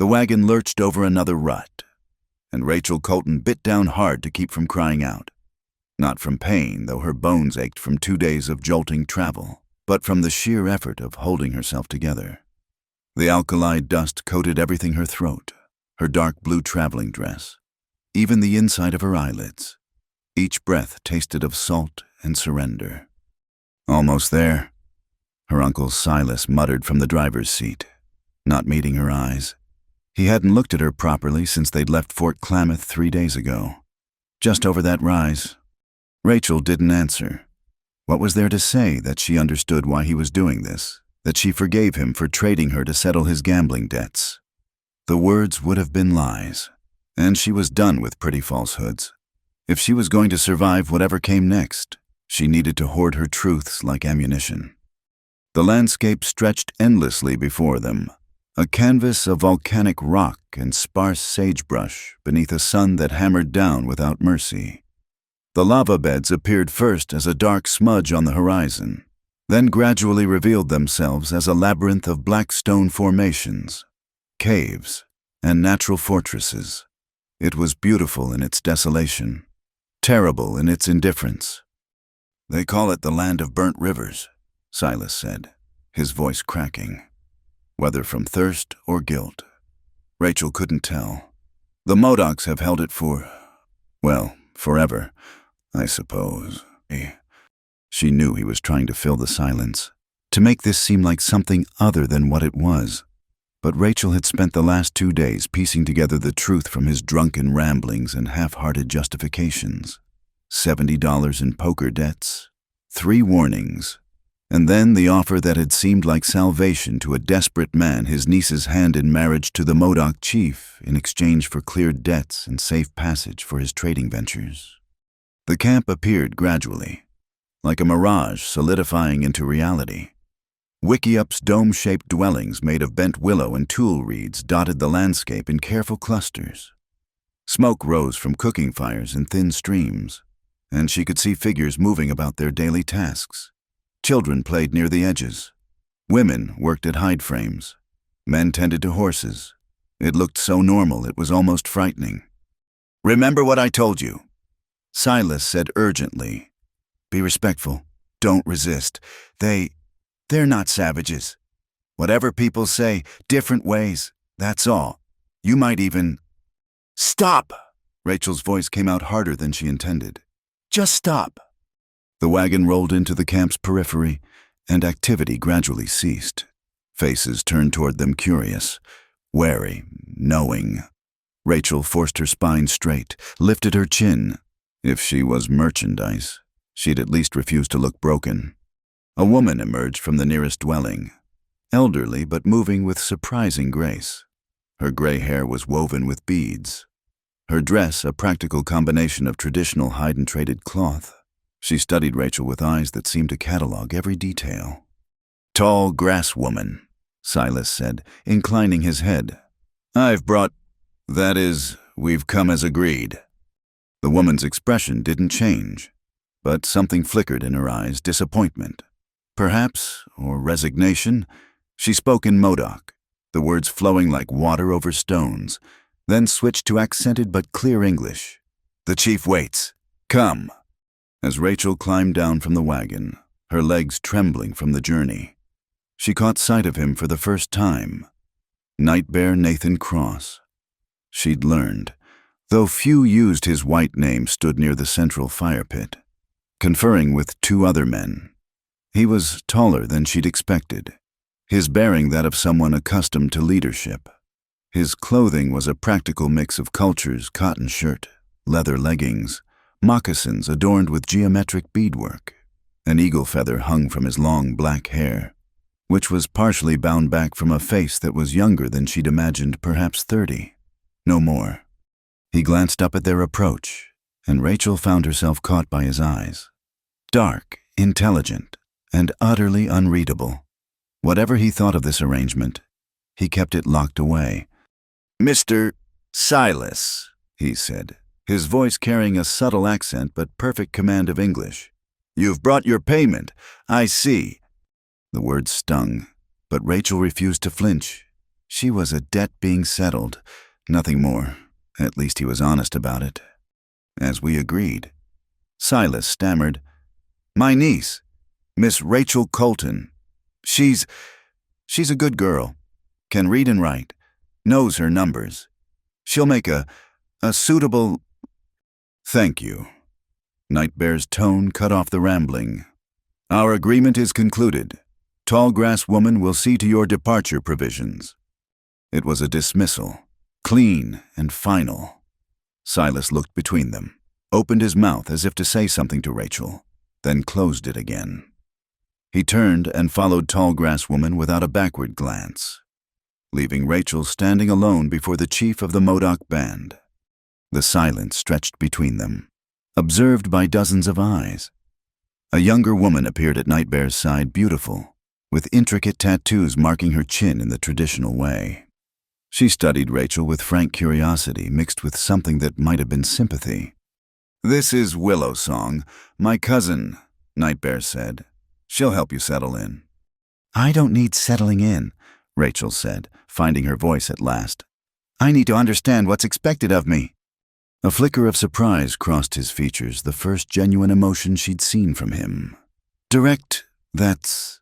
The wagon lurched over another rut, and Rachel Colton bit down hard to keep from crying out. Not from pain, though her bones ached from 2 days of jolting travel, but from the sheer effort of holding herself together. The alkali dust coated everything: her throat, her dark blue traveling dress, even the inside of her eyelids. Each breath tasted of salt and surrender. "Almost there," her Uncle Silas muttered from the driver's seat, not meeting her eyes. He hadn't looked at her properly since they'd left Fort Klamath 3 days ago. Just over that rise. Rachel didn't answer. What was there to say that she understood why he was doing this, that she forgave him for trading her to settle his gambling debts? The words would have been lies, and she was done with pretty falsehoods. If she was going to survive whatever came next, she needed to hoard her truths like ammunition. The landscape stretched endlessly before them, a canvas of volcanic rock and sparse sagebrush beneath a sun that hammered down without mercy. The lava beds appeared first as a dark smudge on the horizon, then gradually revealed themselves as a labyrinth of black stone formations, caves, and natural fortresses. It was beautiful in its desolation, terrible in its indifference. "They call it the land of burnt rivers," Silas said, his voice cracking. Whether from thirst or guilt, Rachel couldn't tell. "The Modocs have held it well, forever, I suppose." She knew he was trying to fill the silence, to make this seem like something other than what it was. But Rachel had spent the last 2 days piecing together the truth from his drunken ramblings and half-hearted justifications. $70 in poker debts, 3 warnings, and then the offer that had seemed like salvation to a desperate man, his niece's hand in marriage to the Modoc chief in exchange for cleared debts and safe passage for his trading ventures. The camp appeared gradually, like a mirage solidifying into reality. Wikiup's dome-shaped dwellings made of bent willow and tule reeds dotted the landscape in careful clusters. Smoke rose from cooking fires in thin streams, and she could see figures moving about their daily tasks. Children played near the edges. Women worked at hide frames. Men tended to horses. It looked so normal it was almost frightening. "Remember what I told you," Silas said urgently. "Be respectful. Don't resist. They're not savages. Whatever people say, different ways, that's all. You might even—" "Stop!" Rachel's voice came out harder than she intended. "Just stop." The wagon rolled into the camp's periphery, and activity gradually ceased. Faces turned toward them curious, wary, knowing. Rachel forced her spine straight, lifted her chin. If she was merchandise, she'd at least refuse to look broken. A woman emerged from the nearest dwelling, elderly but moving with surprising grace. Her gray hair was woven with beads. Her dress a practical combination of traditional hide-and-traded cloth. She studied Rachel with eyes that seemed to catalog every detail. "Tall grass woman," Silas said, inclining his head. We've come as agreed." The woman's expression didn't change, but something flickered in her eyes, disappointment. Perhaps, or resignation. She spoke in Modoc, the words flowing like water over stones, then switched to accented but clear English. "The chief waits. Come." As Rachel climbed down from the wagon, her legs trembling from the journey, she caught sight of him for the first time. Nightbear Nathan Cross. She'd learned, though few used his white name, stood near the central fire pit, conferring with 2 other men. He was taller than she'd expected, his bearing that of someone accustomed to leadership. His clothing was a practical mix of cultures: cotton shirt, leather leggings, moccasins adorned with geometric beadwork. An eagle feather hung from his long black hair, which was partially bound back from a face that was younger than she'd imagined, perhaps 30. No more. He glanced up at their approach, and Rachel found herself caught by his eyes. Dark, intelligent, and utterly unreadable. Whatever he thought of this arrangement, he kept it locked away. "Mr. Silas," he said, his voice carrying a subtle accent but perfect command of English. "You've brought your payment, I see." The words stung, but Rachel refused to flinch. She was a debt being settled, nothing more. At least he was honest about it. As we agreed. Silas stammered, "My niece, Miss Rachel Colton. She's a good girl, can read and write, knows her numbers. She'll make a suitable—" "Thank you." Nightbear's tone cut off the rambling. "Our agreement is concluded. Tallgrass Woman will see to your departure provisions." It was a dismissal, clean and final. Silas looked between them, opened his mouth as if to say something to Rachel, then closed it again. He turned and followed Tallgrass Woman without a backward glance, leaving Rachel standing alone before the chief of the Modoc band. The silence stretched between them, observed by dozens of eyes. A younger woman appeared at Nightbear's side, beautiful, with intricate tattoos marking her chin in the traditional way. She studied Rachel with frank curiosity mixed with something that might have been sympathy. "This is Willow Song, my cousin," Nightbear said. "She'll help you settle in." "I don't need settling in," Rachel said, finding her voice at last. "I need to understand what's expected of me." A flicker of surprise crossed his features, the first genuine emotion she'd seen from him. "Direct, that's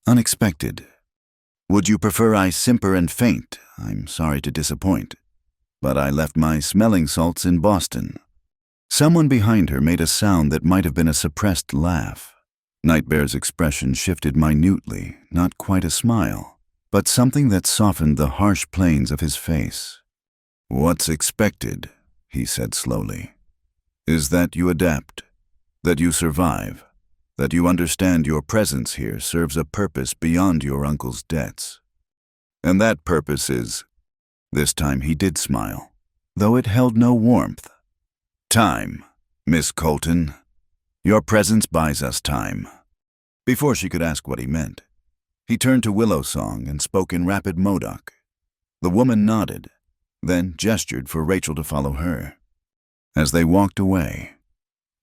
unexpected. Would you prefer I simper and faint? I'm sorry to disappoint, but I left my smelling salts in Boston." Someone behind her made a sound that might have been a suppressed laugh. Nightbear's expression shifted minutely, not quite a smile, but something that softened the harsh planes of his face. "What's expected," he said slowly, "is that you adapt, that you survive, that you understand your presence here serves a purpose beyond your uncle's debts. And that purpose is—" This time he did smile, though it held no warmth. "Time, Miss Colton. Your presence buys us time." Before she could ask what he meant, he turned to Willow Song and spoke in rapid Modoc. The woman nodded, then gestured for Rachel to follow her. As they walked away,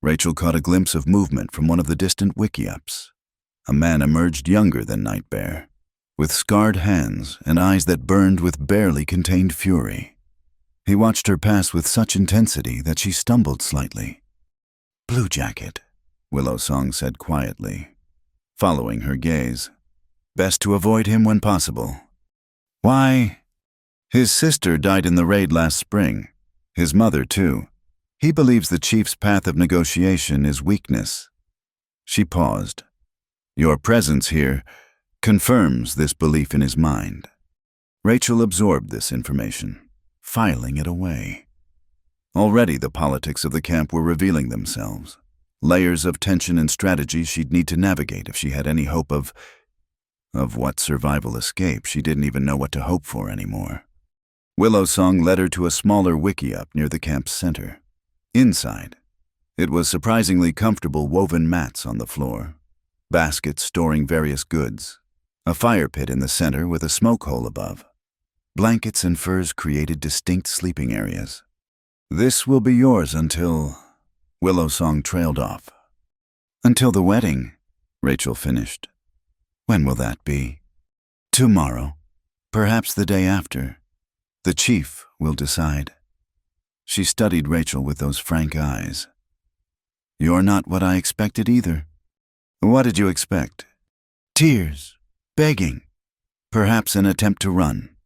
Rachel caught a glimpse of movement from one of the distant wickiups. A man emerged younger than Nightbear, with scarred hands and eyes that burned with barely contained fury. He watched her pass with such intensity that she stumbled slightly. "Blue Jacket," Willow Song said quietly, following her gaze. "Best to avoid him when possible." "Why?" "His sister died in the raid last spring. His mother, too. He believes the chief's path of negotiation is weakness." She paused. "Your presence here confirms this belief in his mind." Rachel absorbed this information, filing it away. Already the politics of the camp were revealing themselves, layers of tension and strategy she'd need to navigate if she had any hope of what survival escape. She didn't even know what to hope for anymore. Willow Song led her to a smaller wickiup near the camp's center. Inside, it was surprisingly comfortable woven mats on the floor, baskets storing various goods, a fire pit in the center with a smoke hole above. Blankets and furs created distinct sleeping areas. "This will be yours until—" Willow Song trailed off. "Until the wedding," Rachel finished. "When will that be?" "Tomorrow. Perhaps the day after. The chief will decide." She studied Rachel with those frank eyes. "You're not what I expected either." "What did you expect?" "Tears. Begging. Perhaps an attempt to run."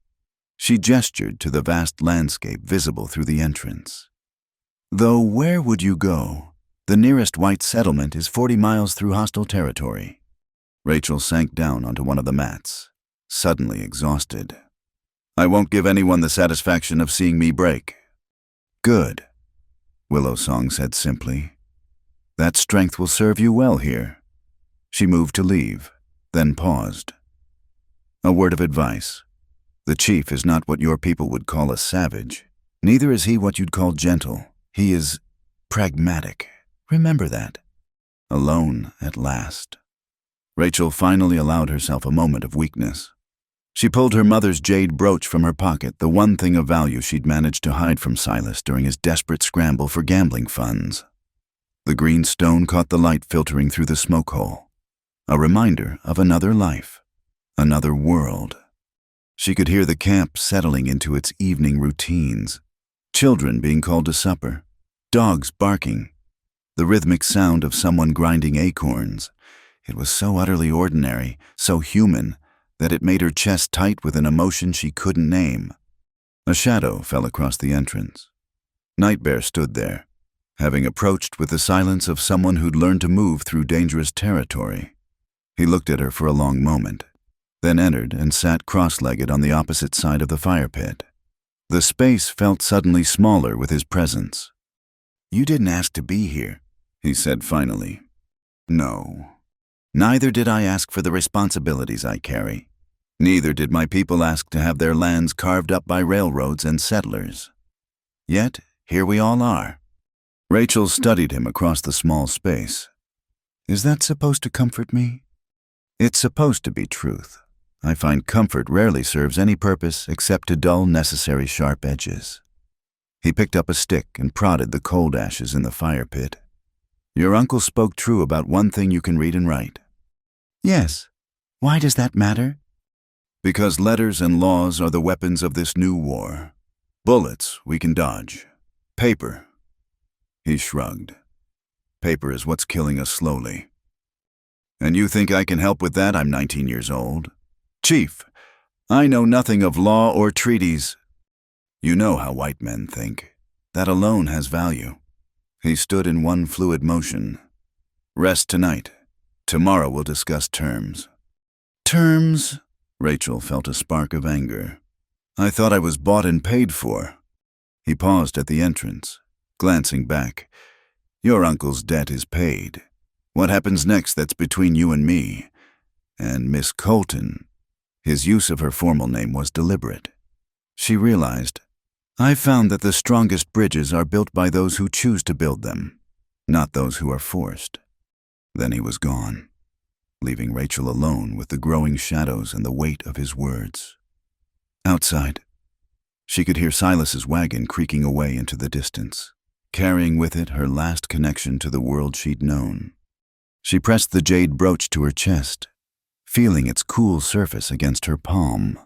She gestured to the vast landscape visible through the entrance. "Though where would you go? The nearest white settlement is 40 miles through hostile territory." Rachel sank down onto one of the mats, suddenly exhausted. "I won't give anyone the satisfaction of seeing me break." "Good," Willow Song said simply. "That strength will serve you well here." She moved to leave, then paused. "A word of advice. The chief is not what your people would call a savage. Neither is he what you'd call gentle. He is pragmatic. Remember that." Alone at last. Rachel finally allowed herself a moment of weakness. She pulled her mother's jade brooch from her pocket, the one thing of value she'd managed to hide from Silas during his desperate scramble for gambling funds. The green stone caught the light filtering through the smoke hole, a reminder of another life, another world. She could hear the camp settling into its evening routines. Children being called to supper, dogs barking, the rhythmic sound of someone grinding acorns. It was so utterly ordinary, so human, that it made her chest tight with an emotion she couldn't name. A shadow fell across the entrance. Nightbear stood there, having approached with the silence of someone who'd learned to move through dangerous territory. He looked at her for a long moment, then entered and sat cross-legged on the opposite side of the fire pit. The space felt suddenly smaller with his presence. "You didn't ask to be here," he said finally. "No. Neither did I ask for the responsibilities I carry. Neither did my people ask to have their lands carved up by railroads and settlers. Yet, here we all are." Rachel studied him across the small space. "Is that supposed to comfort me?" "It's supposed to be truth. I find comfort rarely serves any purpose except to dull necessary sharp edges." He picked up a stick and prodded the cold ashes in the fire pit. "Your uncle spoke true about one thing you can read and write." "Yes. Why does that matter?" "Because letters and laws are the weapons of this new war. Bullets we can dodge. Paper." He shrugged. "Paper is what's killing us slowly." "And you think I can help with that? I'm 19 years old. Chief, I know nothing of law or treaties." "You know how white men think. That alone has value." He stood in one fluid motion. "Rest tonight. Tomorrow we'll discuss terms." "Terms?" Rachel felt a spark of anger. "I thought I was bought and paid for." He paused at the entrance, glancing back. "Your uncle's debt is paid. What happens next, that's between you and me. And Miss Colton." His use of her formal name was deliberate. She realized, "I've found that the strongest bridges are built by those who choose to build them, not those who are forced." Then he was gone, leaving Rachel alone with the growing shadows and the weight of his words. Outside, she could hear Silas's wagon creaking away into the distance, carrying with it her last connection to the world she'd known. She pressed the jade brooch to her chest, feeling its cool surface against her palm.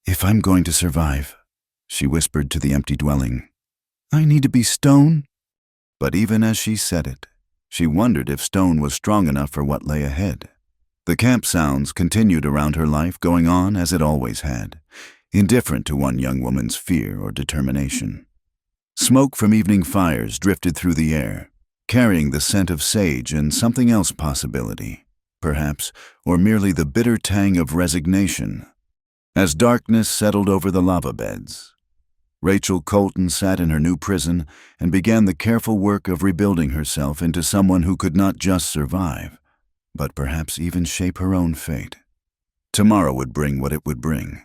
"If I'm going to survive," she whispered to the empty dwelling, "I need to be stone." But even as she said it, she wondered if stone was strong enough for what lay ahead. The camp sounds continued around her life, going on as it always had, indifferent to one young woman's fear or determination. Smoke from evening fires drifted through the air, carrying the scent of sage and something else possibility, perhaps, or merely the bitter tang of resignation. As darkness settled over the lava beds, Rachel Colton sat in her new prison and began the careful work of rebuilding herself into someone who could not just survive, but perhaps even shape her own fate. Tomorrow would bring what it would bring.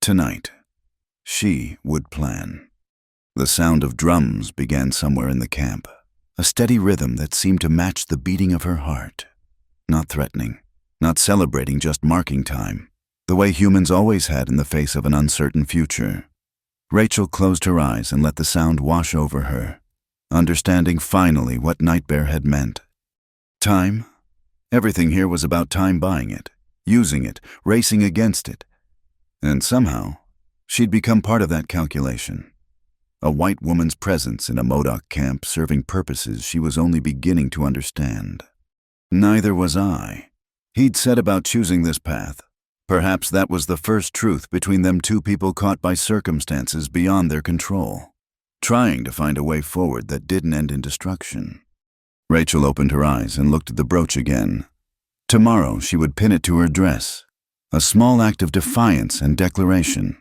Tonight, she would plan. The sound of drums began somewhere in the camp, a steady rhythm that seemed to match the beating of her heart. Not threatening, not celebrating, just marking time, the way humans always had in the face of an uncertain future. Rachel closed her eyes and let the sound wash over her, understanding finally what Nightbear had meant. Time? Everything here was about time, buying it, using it, racing against it. And somehow, she'd become part of that calculation. A white woman's presence in a Modoc camp serving purposes she was only beginning to understand. Neither was I. He'd said about choosing this path. Perhaps that was the first truth between them, two people caught by circumstances beyond their control, trying to find a way forward that didn't end in destruction. Rachel opened her eyes and looked at the brooch again. Tomorrow she would pin it to her dress, a small act of defiance and declaration.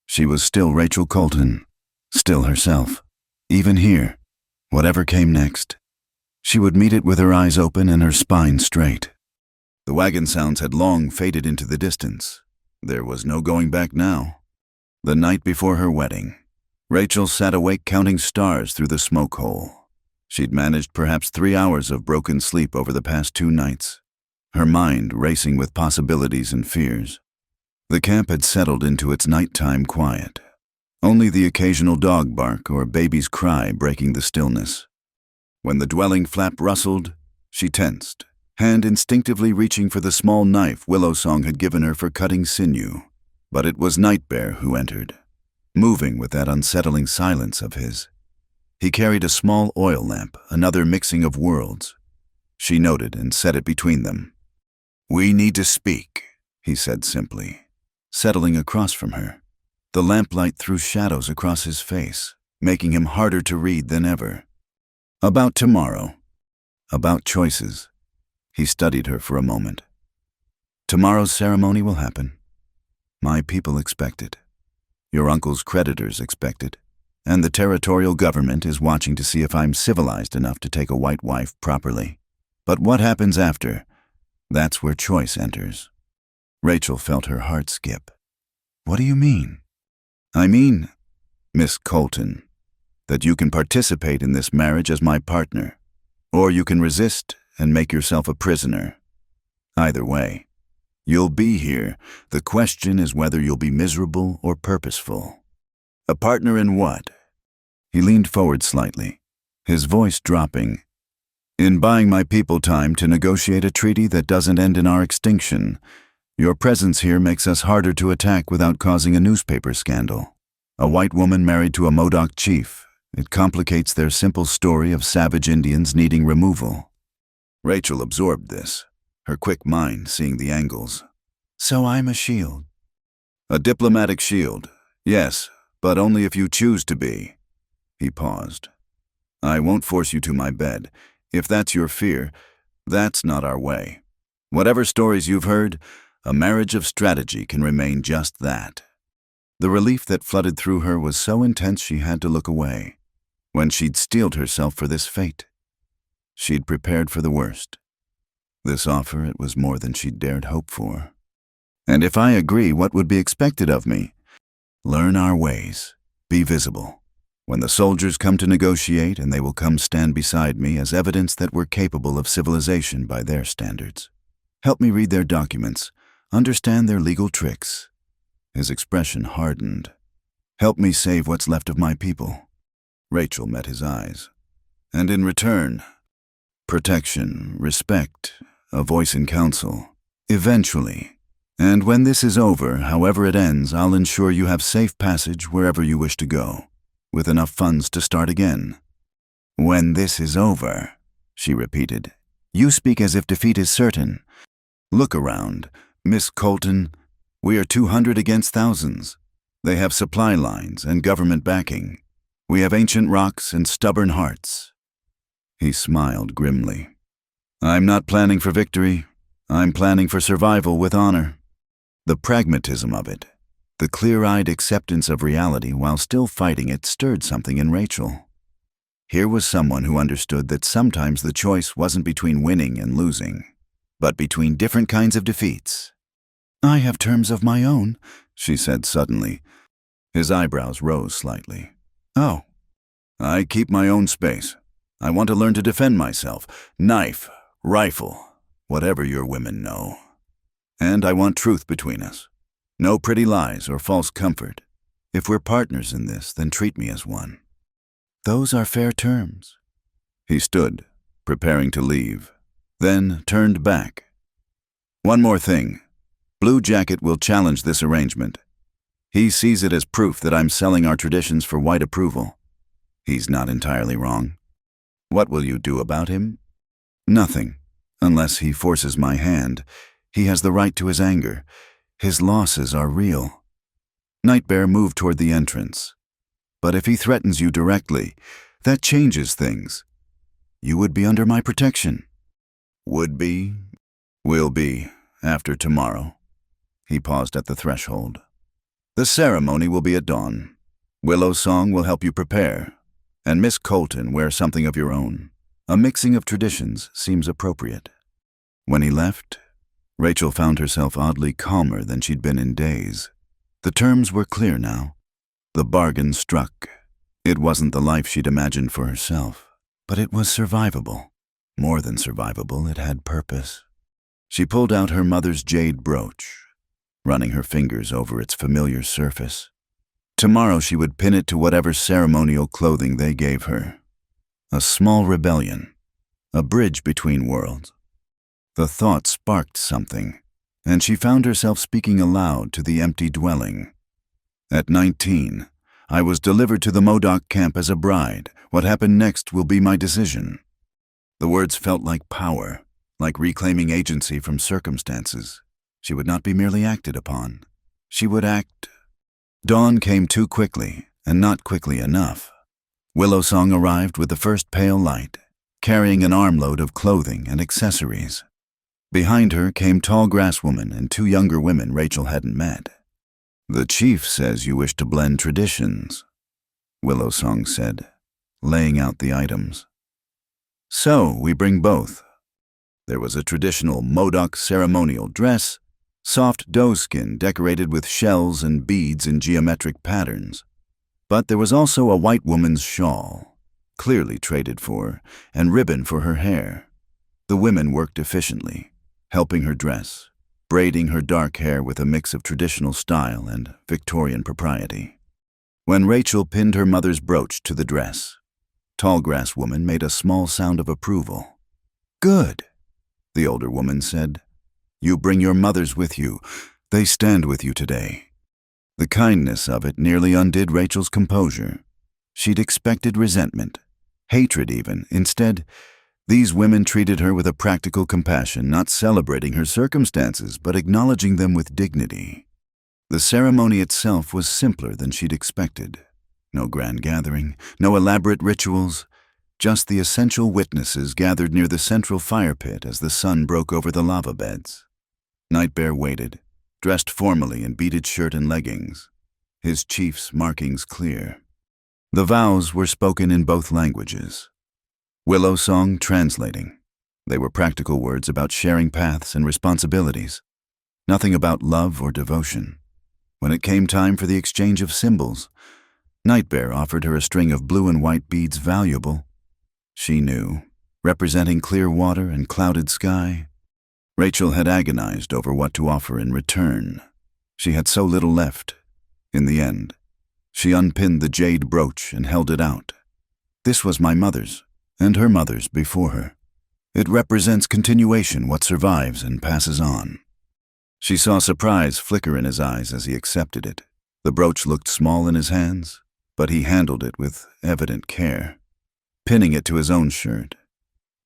She was still Rachel Colton, still herself, even here, whatever came next. She would meet it with her eyes open and her spine straight. The wagon sounds had long faded into the distance. There was no going back now. The night before her wedding, Rachel sat awake counting stars through the smoke hole. She'd managed perhaps 3 hours of broken sleep over the past 2 nights, her mind racing with possibilities and fears. The camp had settled into its nighttime quiet, only the occasional dog bark or baby's cry breaking the stillness. When the dwelling flap rustled, she tensed, hand instinctively reaching for the small knife Willow Song had given her for cutting sinew. But it was Nightbear who entered, moving with that unsettling silence of his. He carried a small oil lamp, another mixing of worlds. She noted and set it between them. "We need to speak," he said simply, settling across from her. The lamplight threw shadows across his face, making him harder to read than ever. "About tomorrow. About choices." He studied her for a moment. "Tomorrow's ceremony will happen. My people expect it. Your uncle's creditors expect it. And the territorial government is watching to see if I'm civilized enough to take a white wife properly. But what happens after? That's where choice enters." Rachel felt her heart skip. "What do you mean?" "I mean, Miss Colton, that you can participate in this marriage as my partner, or you can resist and make yourself a prisoner. Either way, you'll be here. The question is whether you'll be miserable or purposeful. A partner in what?" He leaned forward slightly, his voice dropping. "In buying my people time to negotiate a treaty that doesn't end in our extinction. Your presence here makes us harder to attack without causing a newspaper scandal. A white woman married to a Modoc chief. It complicates their simple story of savage Indians needing removal." Rachel absorbed this, her quick mind seeing the angles. "So I'm a shield." "A diplomatic shield, yes, but only if you choose to be." He paused. "I won't force you to my bed. If that's your fear, that's not our way. Whatever stories you've heard, a marriage of strategy can remain just that." The relief that flooded through her was so intense she had to look away. When she'd steeled herself for this fate, she'd prepared for the worst. This offer, it was more than she'd dared hope for. "And if I agree, what would be expected of me? Learn our ways. Be visible. When the soldiers come to negotiate, and they will come stand beside me as evidence that we're capable of civilization by their standards. Help me read their documents, understand their legal tricks." His expression hardened. "Help me save what's left of my people." Rachel met his eyes. "And in return, protection, respect, a voice in council. Eventually. And when this is over, however it ends, I'll ensure you have safe passage wherever you wish to go, with enough funds to start again." "When this is over," she repeated. "You speak as if defeat is certain." "Look around, Miss Colton. We are 200 against thousands. They have supply lines and government backing. We have ancient rocks and stubborn hearts." He smiled grimly. "I'm not planning for victory. I'm planning for survival with honor." The pragmatism of it, the clear-eyed acceptance of reality while still fighting it, stirred something in Rachel. Here was someone who understood that sometimes the choice wasn't between winning and losing, but between different kinds of defeats. "I have terms of my own," she said suddenly. His eyebrows rose slightly. "Oh." "I keep my own space. I want to learn to defend myself. Knife, rifle, whatever your women know. And I want truth between us. No pretty lies or false comfort. If we're partners in this, then treat me as one." "Those are fair terms." He stood, preparing to leave, then turned back. "One more thing. Blue Jacket will challenge this arrangement. He sees it as proof that I'm selling our traditions for white approval. He's not entirely wrong. What will you do about him?" "Nothing, unless he forces my hand. He has the right to his anger. His losses are real." Nightbear moved toward the entrance. "But if he threatens you directly, that changes things. You would be under my protection." "Would be, will be, after tomorrow." He paused at the threshold. "The ceremony will be at dawn. Willow Song will help you prepare. And Miss Colton, wear something of your own. A mixing of traditions seems appropriate." When he left, Rachel found herself oddly calmer than she'd been in days. The terms were clear now. The bargain struck. It wasn't the life she'd imagined for herself, but it was survivable. More than survivable, it had purpose. She pulled out her mother's jade brooch, running her fingers over its familiar surface. Tomorrow she would pin it to whatever ceremonial clothing they gave her. A small rebellion, a bridge between worlds. The thought sparked something, and she found herself speaking aloud to the empty dwelling. At 19, I was delivered to the Modoc camp as a bride. What happened next will be my decision. The words felt like power, like reclaiming agency from circumstances. She would not be merely acted upon. She would act. Dawn came too quickly, and not quickly enough. Willowsong arrived with the first pale light, carrying an armload of clothing and accessories. Behind her came tall grasswoman and two younger women Rachel hadn't met. "The chief says you wish to blend traditions," Willowsong said, laying out the items. "So, we bring both." There was a traditional Modoc ceremonial dress, soft doeskin decorated with shells and beads in geometric patterns. But there was also a white woman's shawl, clearly traded for, and ribbon for her hair. The women worked efficiently, helping her dress, braiding her dark hair with a mix of traditional style and Victorian propriety. When Rachel pinned her mother's brooch to the dress, Tallgrass woman made a small sound of approval. "Good," the older woman said. "You bring your mothers with you. They stand with you today." The kindness of it nearly undid Rachel's composure. She'd expected resentment, hatred even. Instead, these women treated her with a practical compassion, not celebrating her circumstances, but acknowledging them with dignity. The ceremony itself was simpler than she'd expected. No grand gathering, no elaborate rituals, just the essential witnesses gathered near the central fire pit as the sun broke over the lava beds. Nightbear waited, dressed formally in beaded shirt and leggings, his chief's markings clear. The vows were spoken in both languages. Willowsong translating. They were practical words about sharing paths and responsibilities, nothing about love or devotion. When it came time for the exchange of symbols, Nightbear offered her a string of blue and white beads valuable, she knew, representing clear water and clouded sky. Rachel had agonized over what to offer in return. She had so little left. In the end, she unpinned the jade brooch and held it out. "This was my mother's, and her mother's before her. It represents continuation, what survives and passes on." She saw surprise flicker in his eyes as he accepted it. The brooch looked small in his hands, but he handled it with evident care, pinning it to his own shirt.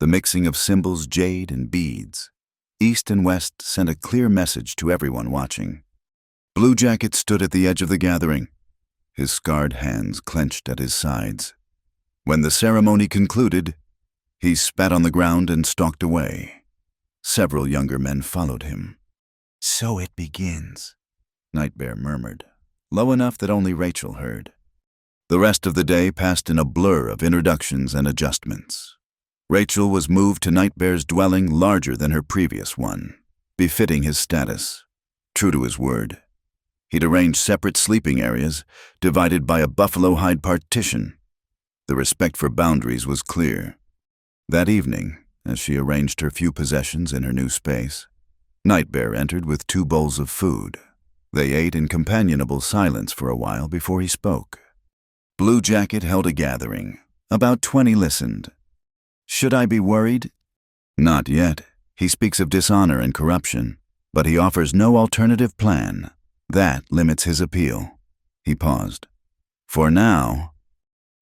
The mixing of symbols, jade and beads, east and west, sent a clear message to everyone watching. Blue Jacket stood at the edge of the gathering, his scarred hands clenched at his sides. When the ceremony concluded, he spat on the ground and stalked away. Several younger men followed him. "So it begins," Nightbear murmured, low enough that only Rachel heard. The rest of the day passed in a blur of introductions and adjustments. Rachel was moved to Nightbear's dwelling, larger than her previous one, befitting his status, true to his word. He'd arranged separate sleeping areas, divided by a buffalo hide partition. The respect for boundaries was clear. That evening, as she arranged her few possessions in her new space, Nightbear entered with 2 bowls of food. They ate in companionable silence for a while before he spoke. Blue Jacket held a gathering. About 20 listened. "Should I be worried?" "Not yet. He speaks of dishonor and corruption, but he offers no alternative plan. That limits his appeal." He paused. "For now,"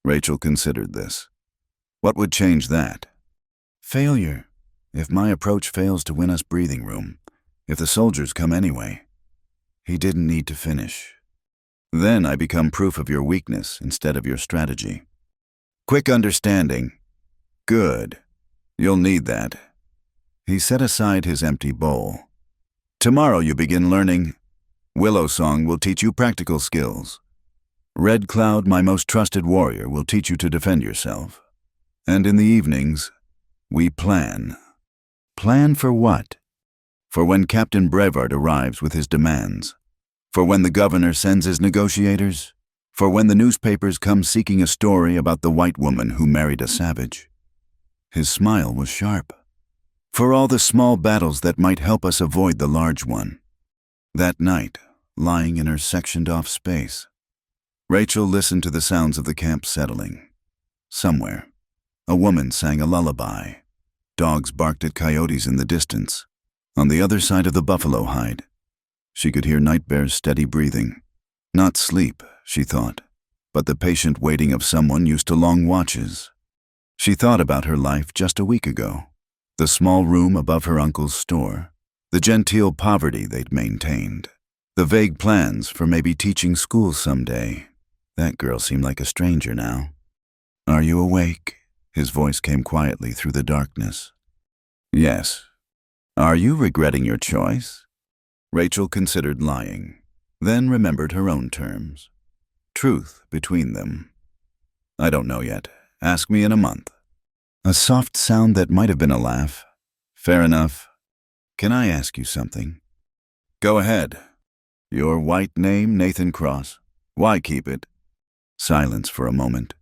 Rachel considered this. "What would change that?" "Failure. If my approach fails to win us breathing room, if the soldiers come anyway." He didn't need to finish. "Then I become proof of your weakness instead of your strategy." "Quick understanding." "Good. You'll need that." He set aside his empty bowl. "Tomorrow you begin learning. Willowsong will teach you practical skills. Red Cloud, my most trusted warrior, will teach you to defend yourself. And in the evenings, we plan." "Plan for what?" "For when Captain Brevard arrives with his demands. For when the governor sends his negotiators. For when the newspapers come seeking a story about the white woman who married a savage." His smile was sharp. "For all the small battles that might help us avoid the large one." That night, lying in her sectioned-off space, Rachel listened to the sounds of the camp settling. Somewhere, a woman sang a lullaby. Dogs barked at coyotes in the distance. On the other side of the buffalo hide, she could hear Nightbear's steady breathing. Not sleep, she thought, but the patient waiting of someone used to long watches. She thought about her life just a week ago, the small room above her uncle's store, the genteel poverty they'd maintained, the vague plans for maybe teaching school someday. That girl seemed like a stranger now. "Are you awake?" His voice came quietly through the darkness. "Yes." "Are you regretting your choice?" Rachel considered lying, then remembered her own terms. Truth between them. "I don't know yet. Ask me in a month." A soft sound that might have been a laugh. "Fair enough. Can I ask you something?" "Go ahead." "Your white name, Nathan Cross. Why keep it?" Silence for a moment.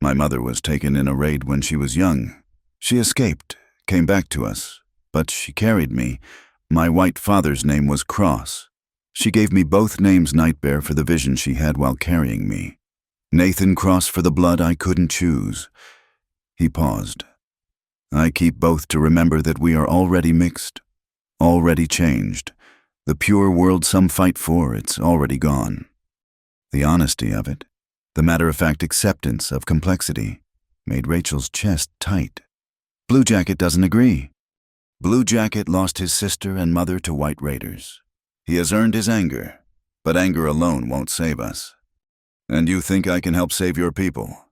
"My mother was taken in a raid when she was young. She escaped, came back to us, but she carried me. My white father's name was Cross. She gave me both names, Nightbear, for the vision she had while carrying me. Nathan Cross for the blood I couldn't choose." He paused. "I keep both to remember that we are already mixed, already changed. The pure world some fight for, it's already gone." The honesty of it, the matter-of-fact acceptance of complexity, made Rachel's chest tight. Blue Jacket doesn't agree. Blue Jacket lost his sister and mother to white raiders. He has earned his anger, but anger alone won't save us. "And you think I can help save your people?"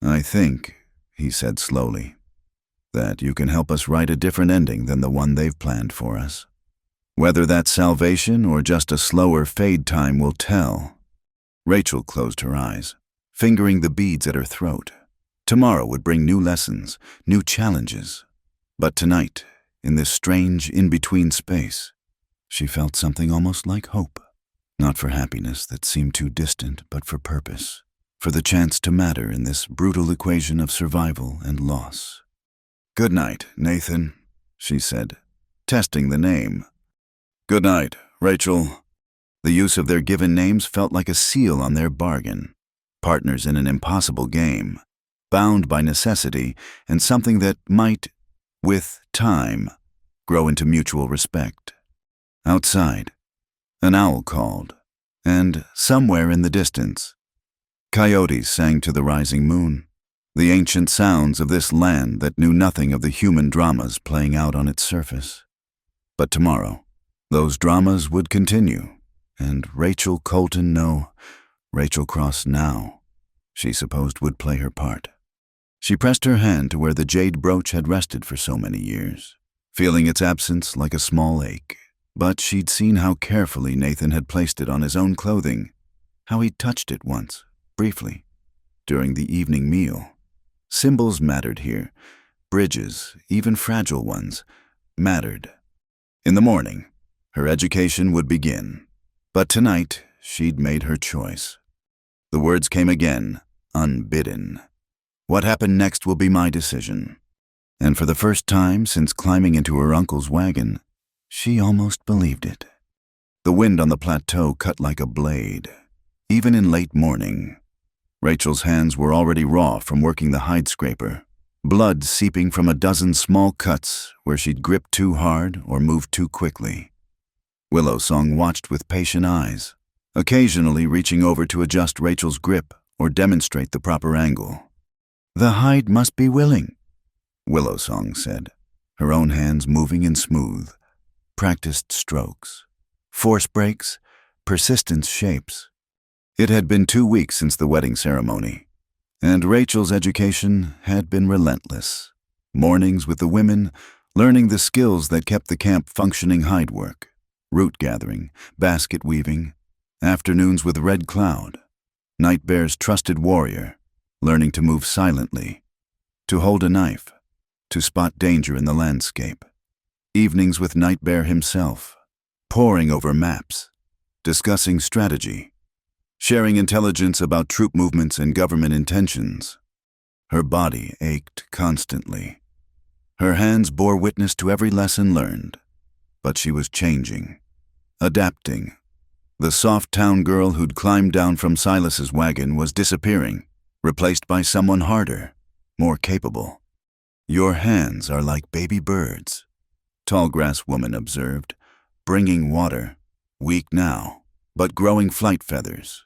"I think," he said slowly, "that you can help us write a different ending than the one they've planned for us. Whether that's salvation or just a slower fade time will tell." Rachel closed her eyes, fingering the beads at her throat. Tomorrow would bring new lessons, new challenges. But tonight, in this strange in-between space, she felt something almost like hope. Not for happiness that seemed too distant, but for purpose, for the chance to matter in this brutal equation of survival and loss. "Good night, Nathan," she said, testing the name. "Good night, Rachel." The use of their given names felt like a seal on their bargain. Partners in an impossible game, bound by necessity and something that might, with time, grow into mutual respect. Outside, an owl called, and somewhere in the distance, coyotes sang to the rising moon, the ancient sounds of this land that knew nothing of the human dramas playing out on its surface. But tomorrow, those dramas would continue, and Rachel Colton, no, Rachel Cross now, she supposed would play her part. She pressed her hand to where the jade brooch had rested for so many years, feeling its absence like a small ache. But she'd seen how carefully Nathan had placed it on his own clothing, how he'd touched it once, briefly, during the evening meal. Symbols mattered here. Bridges, even fragile ones, mattered. In the morning, her education would begin. But tonight, she'd made her choice. The words came again, unbidden. "What happened next will be my decision." And for the first time since climbing into her uncle's wagon, she almost believed it. The wind on the plateau cut like a blade, even in late morning. Rachel's hands were already raw from working the hide scraper, blood seeping from a dozen small cuts where she'd gripped too hard or moved too quickly. Willow Song watched with patient eyes, occasionally reaching over to adjust Rachel's grip or demonstrate the proper angle. "The hide must be willing," Willow Song said, her own hands moving in smooth, practiced strokes, force breaks, persistence shapes. It had been 2 weeks since the wedding ceremony, and Rachel's education had been relentless. Mornings with the women, learning the skills that kept the camp functioning hide work, root gathering, basket weaving, afternoons with Red Cloud, Nightbear's trusted warrior, learning to move silently, to hold a knife, to spot danger in the landscape. Evenings with Nightbear himself, poring over maps, discussing strategy, sharing intelligence about troop movements and government intentions. Her body ached constantly. Her hands bore witness to every lesson learned, but she was changing, adapting. The soft town girl who'd climbed down from Silas's wagon was disappearing, replaced by someone harder, more capable. "Your hands are like baby birds," Tall grass woman observed, bringing water, weak now, but growing flight feathers.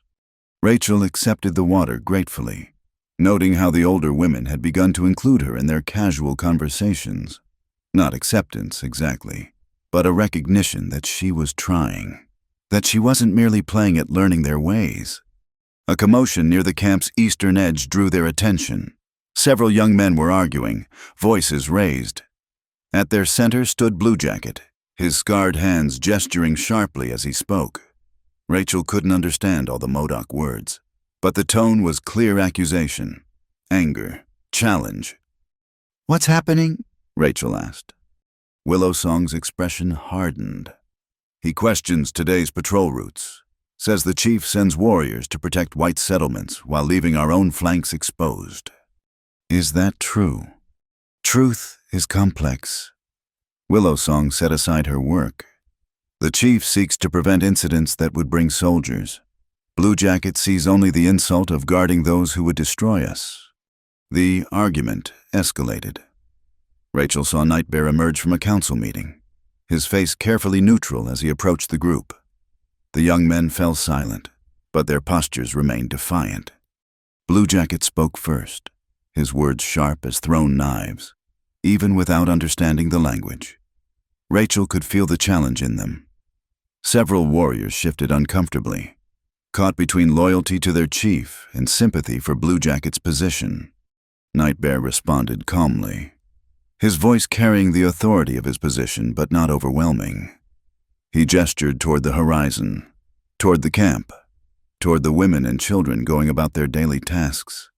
Rachel accepted the water gratefully, noting how the older women had begun to include her in their casual conversations. Not acceptance, exactly, but a recognition that she was trying, that she wasn't merely playing at learning their ways. A commotion near the camp's eastern edge drew their attention. Several young men were arguing, voices raised. At their center stood Blue Jacket, his scarred hands gesturing sharply as he spoke. Rachel couldn't understand all the Modoc words, but the tone was clear accusation, anger, challenge. "What's happening?" Rachel asked. Willowsong's expression hardened. "He questions today's patrol routes, says the chief sends warriors to protect white settlements while leaving our own flanks exposed." Is that true? Truth is complex. Willowsong set aside her work. The chief seeks to prevent incidents that would bring soldiers. Blue Jacket sees only the insult of guarding those who would destroy us. The argument escalated. Rachel saw Nightbear emerge from a council meeting, his face carefully neutral as he approached the group. The young men fell silent, but their postures remained defiant. Blue Jacket spoke first, his words sharp as thrown knives, even without understanding the language. Rachel could feel the challenge in them. Several warriors shifted uncomfortably, caught between loyalty to their chief and sympathy for Blue Jacket's position. Nightbear responded calmly, his voice carrying the authority of his position but not overwhelming. He gestured toward the horizon, toward the camp, toward the women and children going about their daily tasks.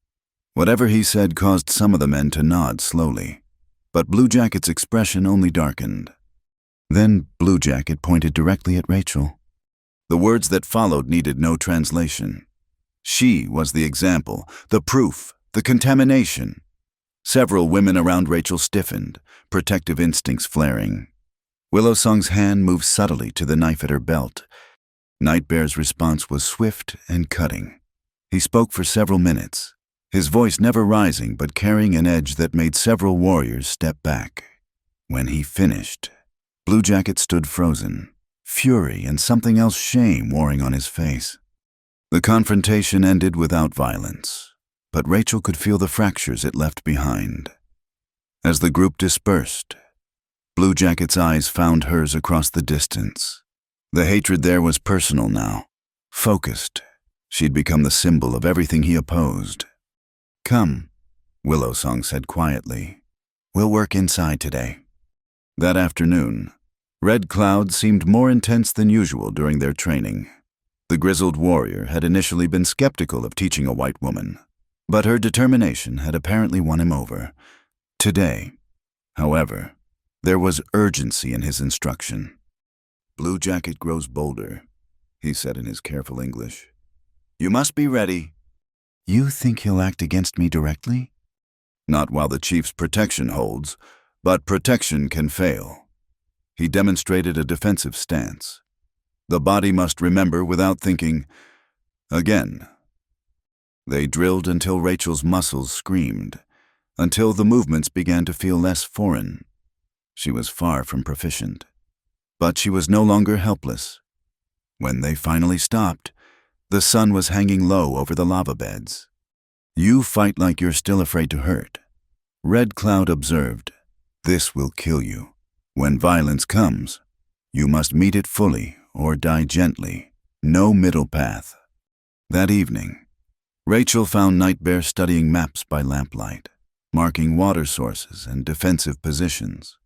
Whatever he said caused some of the men to nod slowly, but Blue Jacket's expression only darkened. Then Blue Jacket pointed directly at Rachel. The words that followed needed no translation. She was the example, the proof, the contamination. Several women around Rachel stiffened, protective instincts flaring. Willowsong's hand moved subtly to the knife at her belt. Nightbear's response was swift and cutting. He spoke for several minutes, his voice never rising but carrying an edge that made several warriors step back. When he finished, Blue Jacket stood frozen, fury and something else, shame, warring on his face. The confrontation ended without violence, but Rachel could feel the fractures it left behind. As the group dispersed, Blue Jacket's eyes found hers across the distance. The hatred there was personal now, focused. She'd become the symbol of everything he opposed. "Come," Willowsong said quietly. "We'll work inside today." That afternoon, Red Cloud seemed more intense than usual during their training. The grizzled warrior had initially been skeptical of teaching a white woman, but her determination had apparently won him over. Today, however, there was urgency in his instruction. "Blue Jacket grows bolder," he said in his careful English. "You must be ready." "You think he'll act against me directly?" "Not while the chief's protection holds, but protection can fail." He demonstrated a defensive stance. The body must remember without thinking. Again. They drilled until Rachel's muscles screamed, until the movements began to feel less foreign. She was far from proficient, but she was no longer helpless. When they finally stopped, the sun was hanging low over the lava beds. "You fight like you're still afraid to hurt," Red Cloud observed. "This will kill you. When violence comes, you must meet it fully or die gently. No middle path." That evening, Rachel found Nightbear studying maps by lamplight, marking water sources and defensive positions.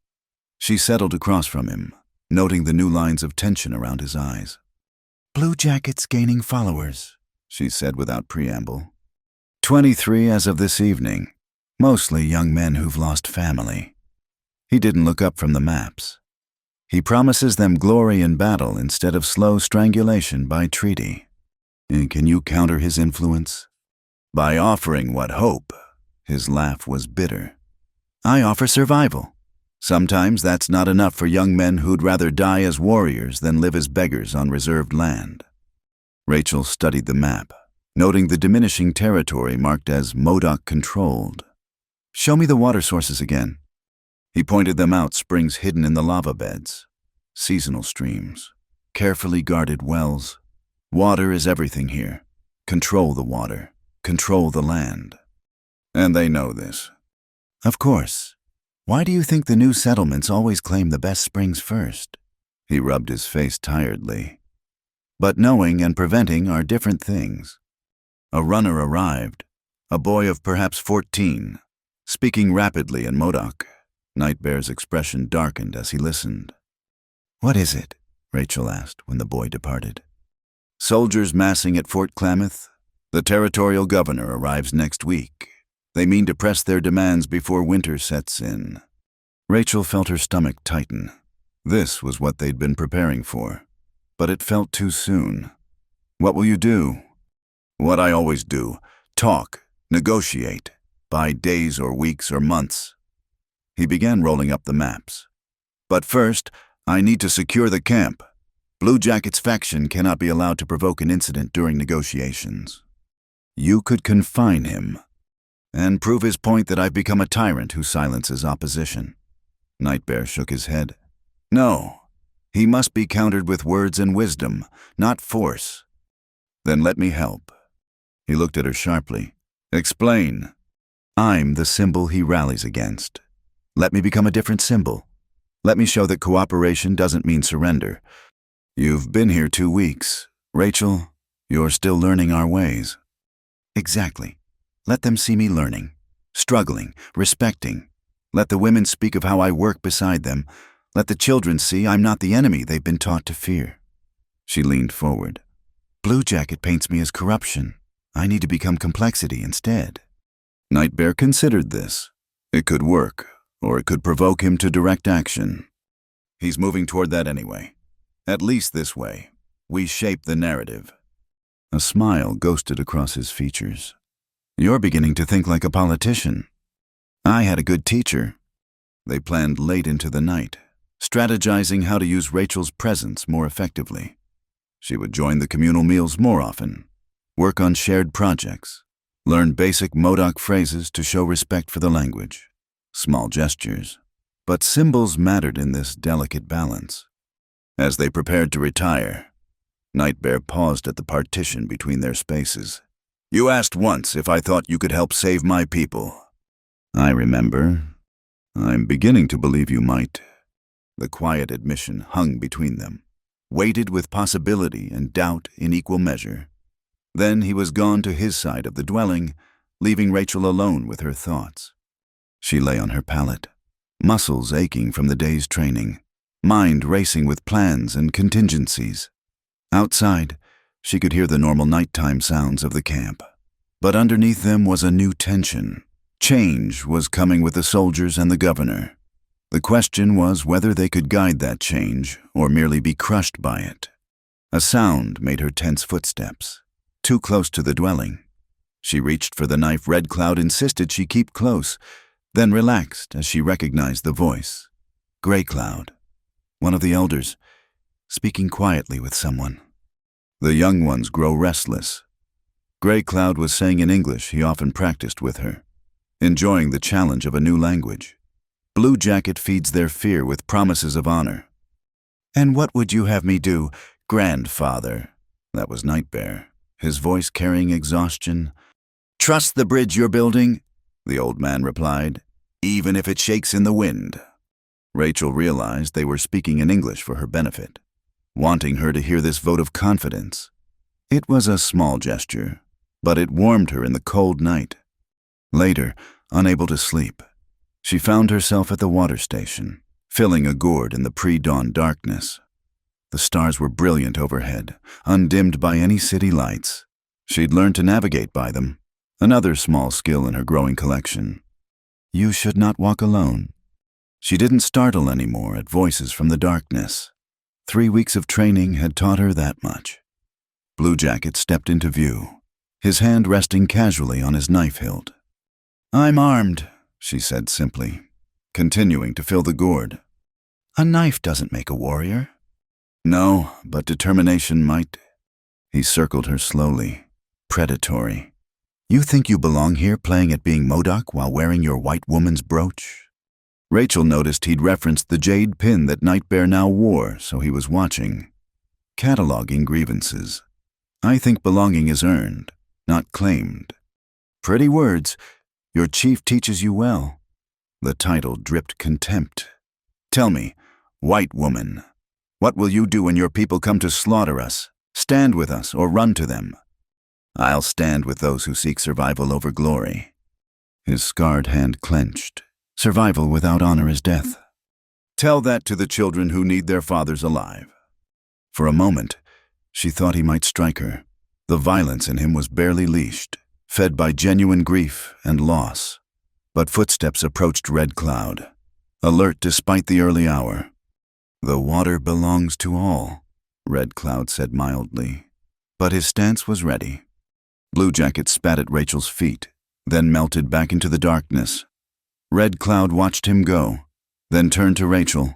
She settled across from him, noting the new lines of tension around his eyes. "Blue Jacket's gaining followers," she said without preamble. 23 as of this evening, mostly young men who've lost family. He didn't look up from the maps. He promises them glory in battle instead of slow strangulation by treaty. And can you counter his influence? By offering what hope? His laugh was bitter. "I offer survival. Sometimes that's not enough for young men who'd rather die as warriors than live as beggars on reserved land." Rachel studied the map, noting the diminishing territory marked as Modoc controlled. "Show me the water sources again." He pointed them out, springs hidden in the lava beds, seasonal streams, carefully guarded wells. Water is everything here. Control the water. Control the land. And they know this. Of course. Why do you think the new settlements always claim the best springs first? He rubbed his face tiredly. But knowing and preventing are different things. A runner arrived, a boy of perhaps 14, speaking rapidly in Modoc. Nightbear's expression darkened as he listened. What is it? Rachel asked when the boy departed. Soldiers massing at Fort Klamath. The territorial governor arrives next week. They mean to press their demands before winter sets in. Rachel felt her stomach tighten. This was what they'd been preparing for, but it felt too soon. What will you do? What I always do. Talk, negotiate, by days or weeks or months. He began rolling up the maps. But first, I need to secure the camp. Blue Jacket's faction cannot be allowed to provoke an incident during negotiations. You could confine him and prove his point that I've become a tyrant who silences opposition. Nightbear shook his head. No, he must be countered with words and wisdom, not force. Then let me help. He looked at her sharply. Explain. I'm the symbol he rallies against. Let me become a different symbol. Let me show that cooperation doesn't mean surrender. You've been here 2 weeks. Rachel, you're still learning our ways. Exactly. Let them see me learning, struggling, respecting. Let the women speak of how I work beside them. Let the children see I'm not the enemy they've been taught to fear. She leaned forward. Blue Jacket paints me as corruption. I need to become complexity instead. Nightbear considered this. It could work, or it could provoke him to direct action. He's moving toward that anyway. At least this way. We shape the narrative. A smile ghosted across his features. You're beginning to think like a politician. I had a good teacher. They planned late into the night, strategizing how to use Rachel's presence more effectively. She would join the communal meals more often, work on shared projects, learn basic Modoc phrases to show respect for the language. Small gestures. But symbols mattered in this delicate balance. As they prepared to retire, Nightbear paused at the partition between their spaces. You asked once if I thought you could help save my people. I remember. I'm beginning to believe you might. The quiet admission hung between them, weighted with possibility and doubt in equal measure. Then he was gone to his side of the dwelling, leaving Rachel alone with her thoughts. She lay on her pallet, muscles aching from the day's training, mind racing with plans and contingencies. Outside, she could hear the normal nighttime sounds of the camp, but underneath them was a new tension. Change was coming with the soldiers and the governor. The question was whether they could guide that change or merely be crushed by it. A sound made her tense footsteps, too close to the dwelling. She reached for the knife Red Cloud insisted she keep close, then relaxed as she recognized the voice. Gray Cloud, one of the elders, speaking quietly with someone. The young ones grow restless. Gray Cloud was saying in English he often practiced with her, enjoying the challenge of a new language. Blue Jacket feeds their fear with promises of honor. And what would you have me do, grandfather? That was Nightbear, his voice carrying exhaustion. Trust the bridge you're building, the old man replied, even if it shakes in the wind. Rachel realized they were speaking in English for her benefit, wanting her to hear this vote of confidence. It was a small gesture, but it warmed her in the cold night. Later, unable to sleep, she found herself at the water station, filling a gourd in the pre-dawn darkness. The stars were brilliant overhead, undimmed by any city lights. She'd learned to navigate by them, another small skill in her growing collection. You should not walk alone. She didn't startle anymore at voices from the darkness. 3 weeks of training had taught her that much. Blue Jacket stepped into view, his hand resting casually on his knife hilt. I'm armed, she said simply, continuing to fill the gourd. A knife doesn't make a warrior. No, but determination might. He circled her slowly, predatory. You think you belong here playing at being Modoc while wearing your white woman's brooch? Rachel noticed he'd referenced the jade pin that Nightbear now wore, so he was watching. Cataloging grievances. I think belonging is earned, not claimed. Pretty words. Your chief teaches you well. The title dripped contempt. Tell me, white woman, what will you do when your people come to slaughter us, stand with us, or run to them? I'll stand with those who seek survival over glory. His scarred hand clenched. Survival without honor is death. Tell that to the children who need their fathers alive. For a moment, she thought he might strike her. The violence in him was barely leashed, fed by genuine grief and loss. But footsteps approached Red Cloud, alert despite the early hour. The water belongs to all, Red Cloud said mildly. But his stance was ready. Blue Jacket spat at Rachel's feet, then melted back into the darkness. Red Cloud watched him go, then turned to Rachel.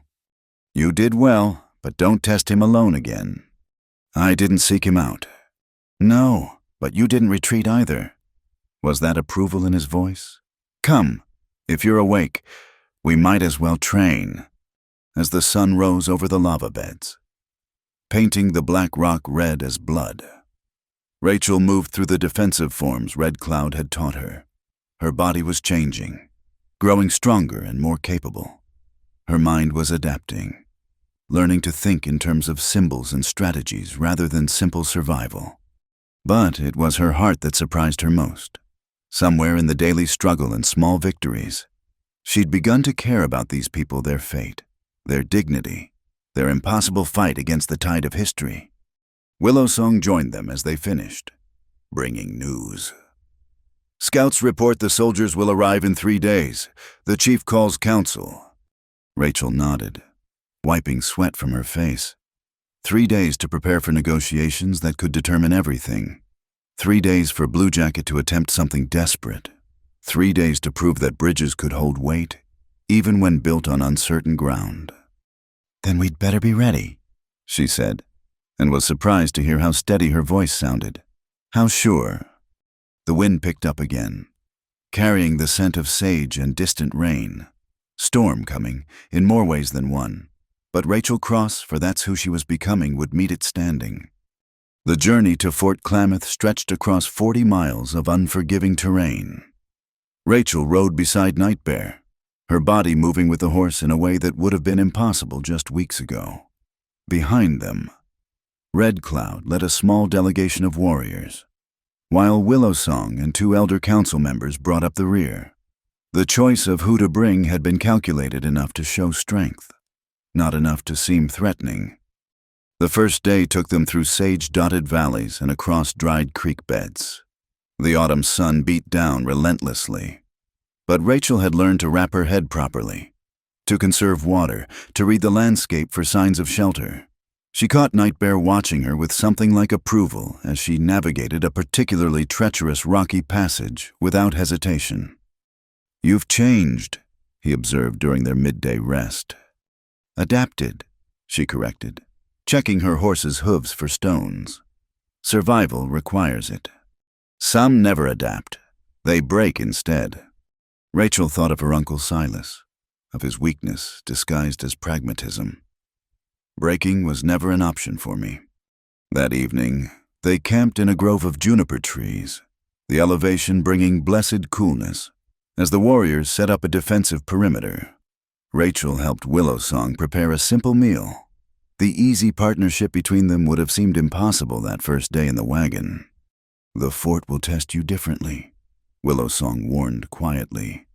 You did well, but don't test him alone again. I didn't seek him out. No, but you didn't retreat either. Was that approval in his voice? Come, if you're awake, we might as well train. As the sun rose over the lava beds, painting the black rock red as blood, Rachel moved through the defensive forms Red Cloud had taught her. Her body was changing, growing stronger and more capable. Her mind was adapting, learning to think in terms of symbols and strategies rather than simple survival. But it was her heart that surprised her most. Somewhere in the daily struggle and small victories, she'd begun to care about these people, their fate, their dignity, their impossible fight against the tide of history. Willowsong joined them as they finished, bringing news. Scouts report the soldiers will arrive in 3 days. The chief calls council. Rachel nodded, wiping sweat from her face. 3 days to prepare for negotiations that could determine everything. 3 days for Blue Jacket to attempt something desperate. 3 days to prove that bridges could hold weight, even when built on uncertain ground. Then we'd better be ready, she said, and was surprised to hear how steady her voice sounded. How sure. The wind picked up again, carrying the scent of sage and distant rain. Storm coming, in more ways than one. But Rachel Cross, for that's who she was becoming, would meet it standing. The journey to Fort Klamath stretched across 40 miles of unforgiving terrain. Rachel rode beside Nightbear, her body moving with the horse in a way that would have been impossible just weeks ago. Behind them, Red Cloud led a small delegation of warriors, while Willowsong and 2 elder council members brought up the rear. The choice of who to bring had been calculated enough to show strength, not enough to seem threatening. The first day took them through sage-dotted valleys and across dried creek beds. The autumn sun beat down relentlessly, but Rachel had learned to wrap her head properly, to conserve water, to read the landscape for signs of shelter. She caught Nightbear watching her with something like approval as she navigated a particularly treacherous rocky passage without hesitation. You've changed, he observed during their midday rest. Adapted, she corrected, checking her horse's hooves for stones. Survival requires it. Some never adapt. They break instead. Rachel thought of her Uncle Silas, of his weakness disguised as pragmatism. Breaking was never an option for me. That evening, they camped in a grove of juniper trees, the elevation bringing blessed coolness. As the warriors set up a defensive perimeter, Rachel helped Willowsong prepare a simple meal. The easy partnership between them would have seemed impossible that first day in the wagon. The fort will test you differently, Willowsong warned quietly.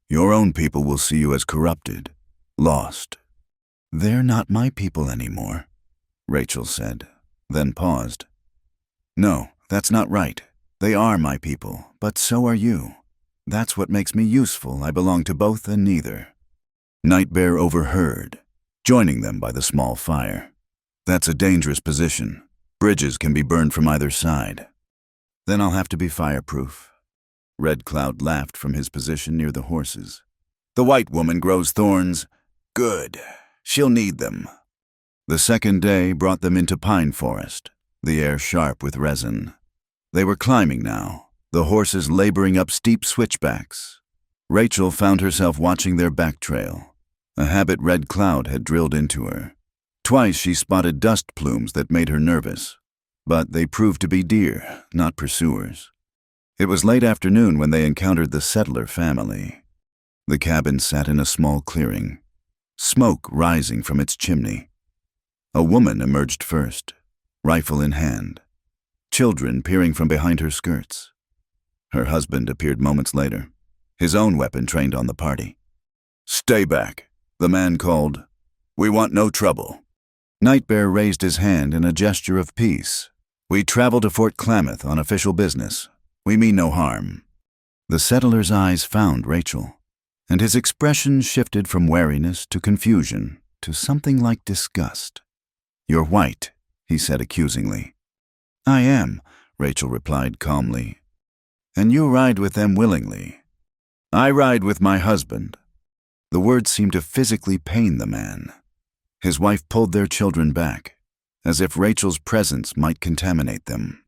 Your own people will see you as corrupted, lost. They're not my people anymore, Rachel said, then paused. No, that's not right. They are my people, but so are you. That's what makes me useful. I belong to both and neither. Nightbear overheard, joining them by the small fire. That's a dangerous position. Bridges can be burned from either side. Then I'll have to be fireproof. Red Cloud laughed from his position near the horses. The white woman grows thorns. Good. She'll need them. The second day brought them into pine forest, the air sharp with resin. They were climbing now, the horses laboring up steep switchbacks. Rachel found herself watching their back trail. A habit Red Cloud had drilled into her. Twice she spotted dust plumes that made her nervous, but they proved to be deer, not pursuers. It was late afternoon when they encountered the settler family. The cabin sat in a small clearing, smoke rising from its chimney. A woman emerged first, rifle in hand, children peering from behind her skirts. Her husband appeared moments later, his own weapon trained on the party. "Stay back," the man called. "We want no trouble." Nightbear raised his hand in a gesture of peace. "We travel to Fort Klamath on official business. We mean no harm." The settler's eyes found Rachel, and his expression shifted from wariness to confusion to something like disgust. "You're white," he said accusingly. "I am," Rachel replied calmly. "And you ride with them willingly." "I ride with my husband." The words seemed to physically pain the man. His wife pulled their children back, as if Rachel's presence might contaminate them.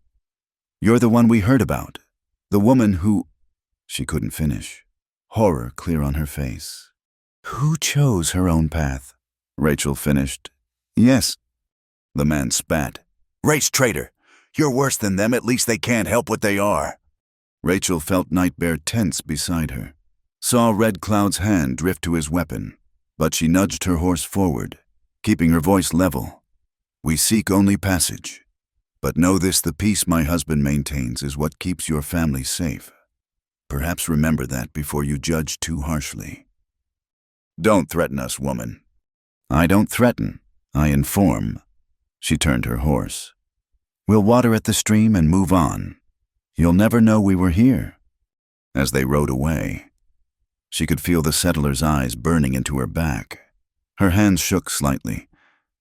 "You're the one we heard about. The woman who—" She couldn't finish, horror clear on her face. "Who chose her own path," Rachel finished. "Yes." The man spat. "Race traitor! You're worse than them, at least they can't help what they are." Rachel felt Nightbear tense beside her, saw Red Cloud's hand drift to his weapon, but she nudged her horse forward, keeping her voice level. "We seek only passage. But know this, the peace my husband maintains is what keeps your family safe. Perhaps remember that before you judge too harshly." "Don't threaten us, woman." "I don't threaten, I inform." She turned her horse. "We'll water at the stream and move on. You'll never know we were here." As they rode away, she could feel the settler's eyes burning into her back. Her hands shook slightly,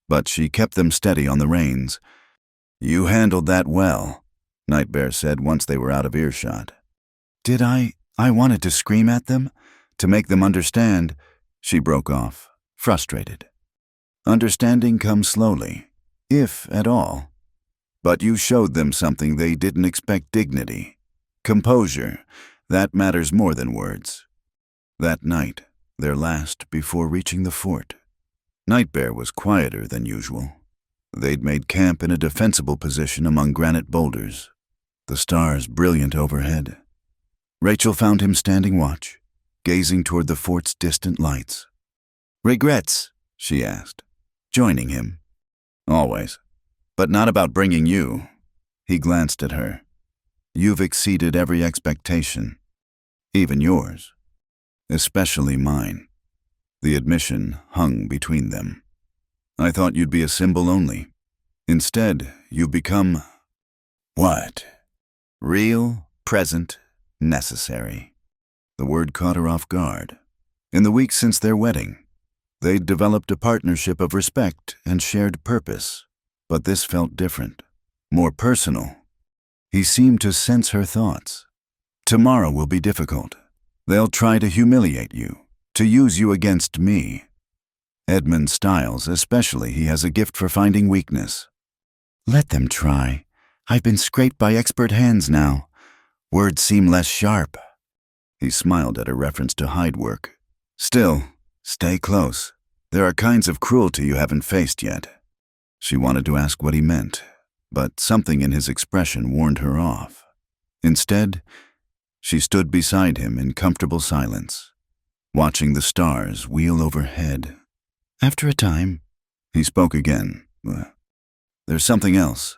but she kept them steady on the reins. "You handled that well," Nightbear said once they were out of earshot. "Did I? I wanted to scream at them, to make them understand." She broke off, frustrated. "Understanding comes slowly, if at all. But you showed them something they didn't expect: dignity, composure. That matters more than words." That night, their last before reaching the fort, Nightbear was quieter than usual. They'd made camp in a defensible position among granite boulders, the stars brilliant overhead. Rachel found him standing watch, gazing toward the fort's distant lights. "Regrets?" she asked, joining him. "Always. But not about bringing you." He glanced at her. "You've exceeded every expectation, even yours. Especially mine." The admission hung between them. "I thought you'd be a symbol only. Instead, you've become—" "What?" "Real, present, necessary." The word caught her off guard. In the weeks since their wedding, they'd developed a partnership of respect and shared purpose. But this felt different, more personal. He seemed to sense her thoughts. "Tomorrow will be difficult. They'll try to humiliate you, to use you against me. Edmund Styles, especially, he has a gift for finding weakness." "Let them try. I've been scraped by expert hands now. Words seem less sharp." He smiled at her reference to hide work. "Still, stay close. There are kinds of cruelty you haven't faced yet." She wanted to ask what he meant, but something in his expression warned her off. Instead, she stood beside him in comfortable silence, watching the stars wheel overhead. "After a time," he spoke again. "There's something else.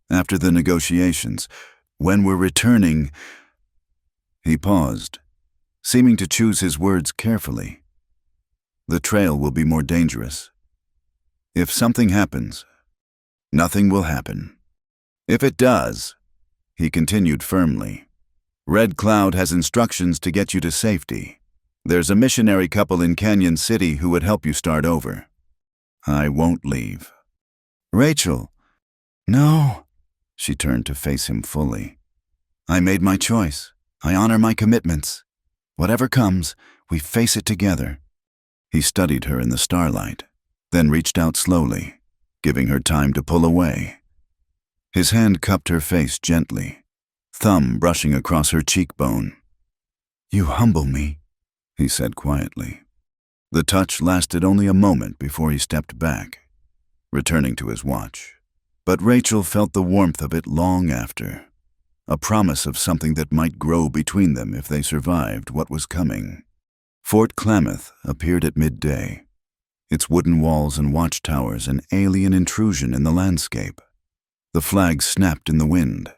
After the negotiations, when we're returning—" He paused, seeming to choose his words carefully. "The trail will be more dangerous. If something happens, nothing will happen. If it does," he continued firmly, "Red Cloud has instructions to get you to safety. There's a missionary couple in Canyon City who would help you start over. I won't leave." "Rachel." "No." She turned to face him fully. "I made my choice. I honor my commitments. Whatever comes, we face it together." He studied her in the starlight, then reached out slowly, giving her time to pull away. His hand cupped her face gently, thumb brushing across her cheekbone. "You humble me," he said quietly. The touch lasted only a moment before he stepped back, returning to his watch. But Rachel felt the warmth of it long after, a promise of something that might grow between them if they survived what was coming. Fort Klamath appeared at midday, its wooden walls and watchtowers an alien intrusion in the landscape. The flag snapped in the wind,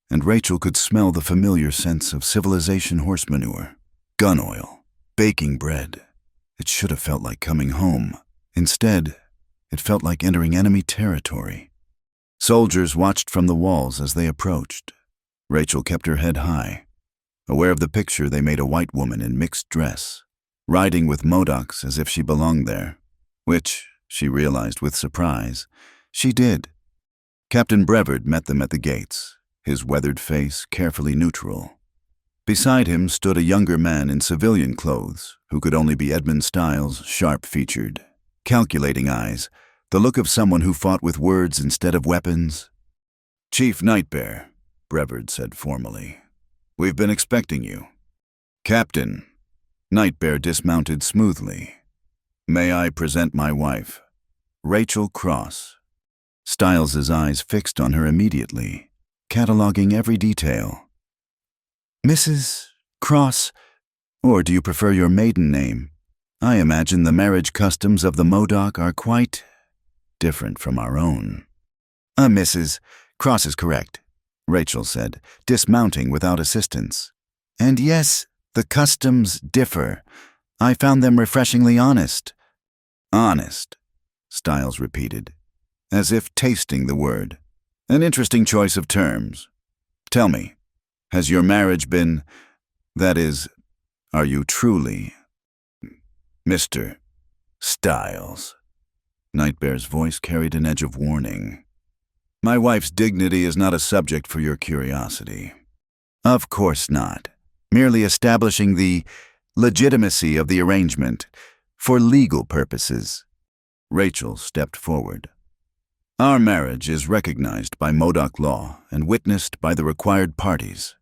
and Rachel could smell the familiar sense of civilization horse manure, gun oil, baking bread. It should have felt like coming home. Instead, it felt like entering enemy territory. Soldiers watched from the walls as they approached. Rachel kept her head high. Aware of the picture, they made a white woman in mixed dress, riding with Modocs as if she belonged there, which, she realized with surprise, she did. Captain Brevard met them at the gates, his weathered face carefully neutral. Beside him stood a younger man in civilian clothes, who could only be Edmund Styles, sharp-featured, calculating eyes, the look of someone who fought with words instead of weapons. "Chief Nightbear," Brevard said formally. "We've been expecting you." "Captain," Nightbear dismounted smoothly. "May I present my wife, Rachel Cross." Styles's eyes fixed on her immediately, cataloging every detail. "Mrs. Cross, or do you prefer your maiden name? I imagine the marriage customs of the Modoc are quite different from our own." "Mrs. Cross is correct," Rachel said, dismounting without assistance. "And yes, the customs differ. I found them refreshingly honest." "Honest," Styles repeated, as if tasting the word. "An interesting choice of terms. Tell me, has your marriage been, that is, are you truly Mr. Styles?" Nightbear's voice carried an edge of warning. "My wife's dignity is not a subject for your curiosity." "Of course not. Merely establishing the legitimacy of the arrangement for legal purposes." Rachel stepped forward. "Our marriage is recognized by Modoc law and witnessed by the required parties.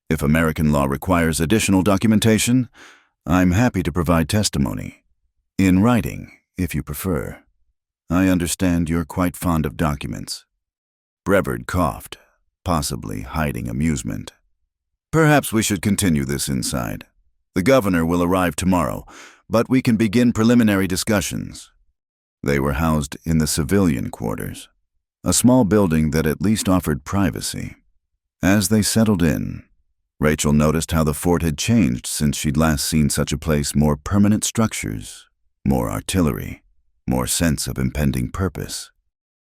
If American law requires additional documentation, I'm happy to provide testimony. In writing, if you prefer. I understand you're quite fond of documents." Brevard coughed, possibly hiding amusement. "Perhaps we should continue this inside. The governor will arrive tomorrow, but we can begin preliminary discussions." They were housed in the civilian quarters, a small building that at least offered privacy. As they settled in, Rachel noticed how the fort had changed since she'd last seen such a place. More permanent structures, more artillery, more sense of impending purpose.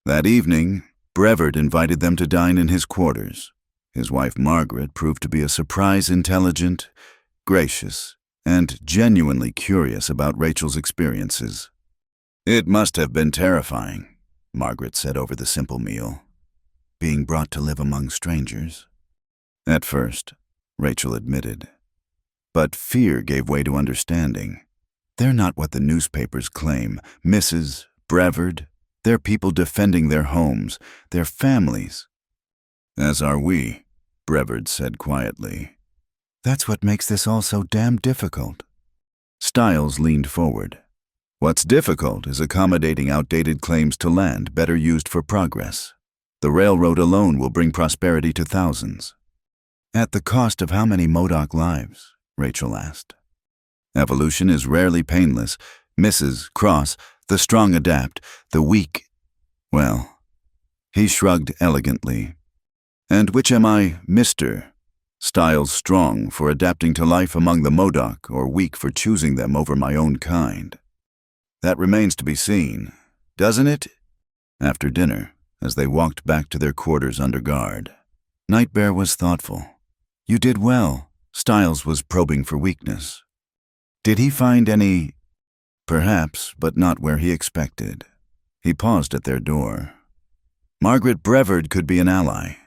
That evening, Brevard invited them to dine in his quarters. His wife Margaret proved to be a surprise intelligent, gracious, and genuinely curious about Rachel's experiences. "It must have been terrifying," Margaret said over the simple meal. "Being brought to live among strangers." "At first," Rachel admitted. But fear gave way to understanding. They're not what the newspapers claim. Mrs. Brevard, they're people defending their homes, their families. "As are we," Brevard said quietly. "That's what makes this all so damn difficult." Styles leaned forward. "What's difficult is accommodating outdated claims to land better used for progress. The railroad alone will bring prosperity to thousands." "At the cost of how many Modoc lives?" Rachel asked. "Evolution is rarely painless. Mrs. Cross, the strong adapt, the weak, well," he shrugged elegantly. "And which am I, Mr. Styles strong for adapting to life among the Modoc or weak for choosing them over my own kind? That remains to be seen, doesn't it?" After dinner, as they walked back to their quarters under guard, Nightbear was thoughtful. "You did well." Styles was probing for weakness. "Did he find any?" "Perhaps, but not where he expected." He paused at their door. "Margaret Brevard could be an ally.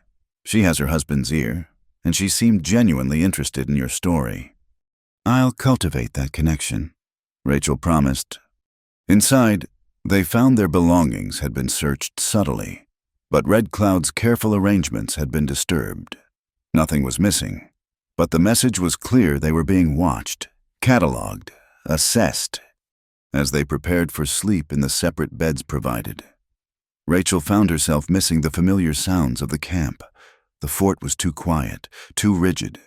She has her husband's ear, and she seemed genuinely interested in your story." "I'll cultivate that connection," Rachel promised. Inside, they found their belongings had been searched subtly, but Red Cloud's careful arrangements had been disturbed. Nothing was missing, but the message was clear: they were being watched, catalogued, assessed, as they prepared for sleep in the separate beds provided. Rachel found herself missing the familiar sounds of the camp. The fort was too quiet, too rigid.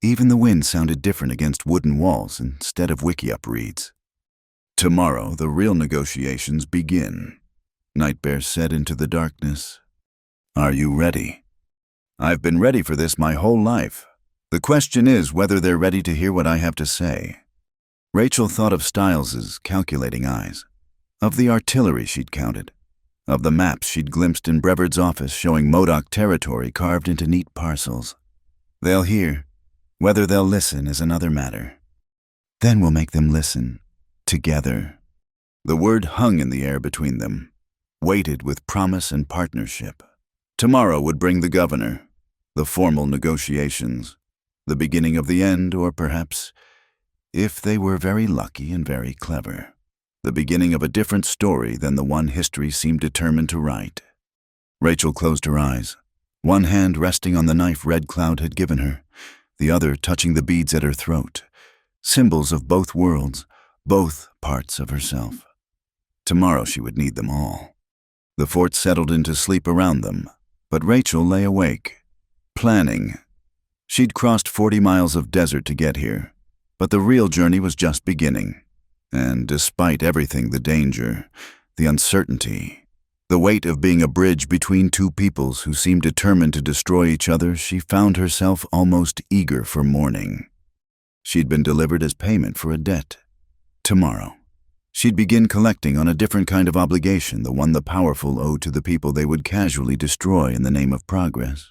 Even the wind sounded different against wooden walls instead of wickiup reeds. Tomorrow, the real negotiations begin, Nightbear said into the darkness. Are you ready? I've been ready for this my whole life. The question is whether they're ready to hear what I have to say. Rachel thought of Styles's calculating eyes, of the artillery she'd counted, of the maps she'd glimpsed in Brevard's office showing Modoc territory carved into neat parcels. They'll hear. Whether they'll listen is another matter. Then we'll make them listen, together. The word hung in the air between them, weighted with promise and partnership. Tomorrow would bring the governor, the formal negotiations, the beginning of the end, or perhaps, if they were very lucky and very clever, the beginning of a different story than the one history seemed determined to write. Rachel closed her eyes, one hand resting on the knife Red Cloud had given her, the other touching the beads at her throat, symbols of both worlds, both parts of herself. Tomorrow she would need them all. The fort settled into sleep around them, but Rachel lay awake, planning. She'd crossed 40 miles of desert to get here, but the real journey was just beginning. And despite everything, the danger, the uncertainty, the weight of being a bridge between two peoples who seemed determined to destroy each other, she found herself almost eager for morning. She'd been delivered as payment for a debt. Tomorrow, she'd begin collecting on a different kind of obligation, the one the powerful owed to the people they would casually destroy in the name of progress.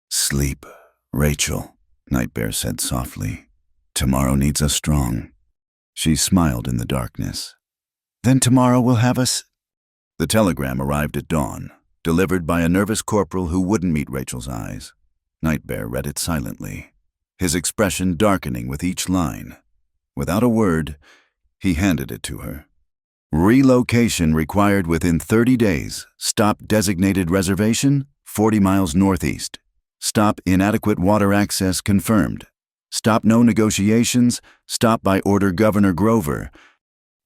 Sleep, Rachel, Nightbear said softly. Tomorrow needs us strong. She smiled in the darkness. Then tomorrow we'll have us. The telegram arrived at dawn, delivered by a nervous corporal who wouldn't meet Rachel's eyes. Nightbear read it silently, his expression darkening with each line. Without a word, he handed it to her. Relocation required within 30 days. Stop designated reservation, 40 miles northeast. Stop inadequate water access confirmed. Stop no negotiations. Stop by order Governor Grover.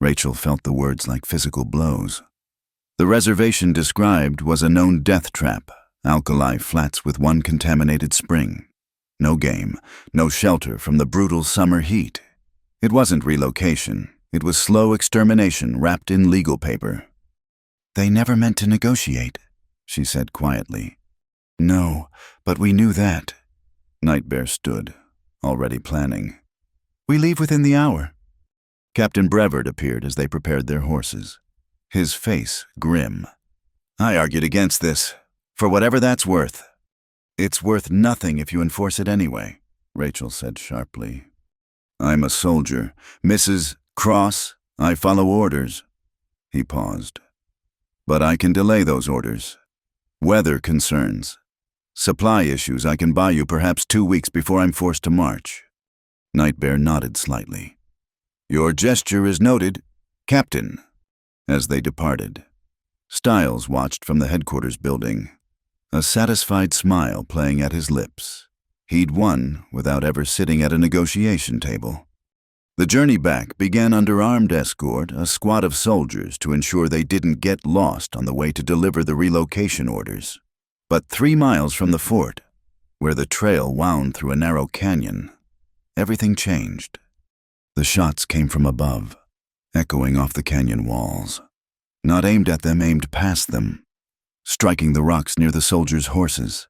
Rachel felt the words like physical blows. The reservation described was a known death trap, alkali flats with one contaminated spring. No game, no shelter from the brutal summer heat. It wasn't relocation. It was slow extermination wrapped in legal paper. They never meant to negotiate, she said quietly. No, but we knew that. Nightbear stood, already planning. We leave within the hour. Captain Brevard appeared as they prepared their horses, his face grim. I argued against this, for whatever that's worth. It's worth nothing if you enforce it anyway, Rachel said sharply. I'm a soldier. Mrs. Cross, I follow orders. He paused. But I can delay those orders. Weather concerns. Supply issues I can buy you perhaps 2 weeks before I'm forced to march. Nightbear nodded slightly. Your gesture is noted, Captain. As they departed, Styles watched from the headquarters building, a satisfied smile playing at his lips. He'd won without ever sitting at a negotiation table. The journey back began under armed escort, a squad of soldiers to ensure they didn't get lost on the way to deliver the relocation orders. But 3 miles from the fort, where the trail wound through a narrow canyon, everything changed. The shots came from above, echoing off the canyon walls. Not aimed at them, aimed past them, striking the rocks near the soldiers' horses.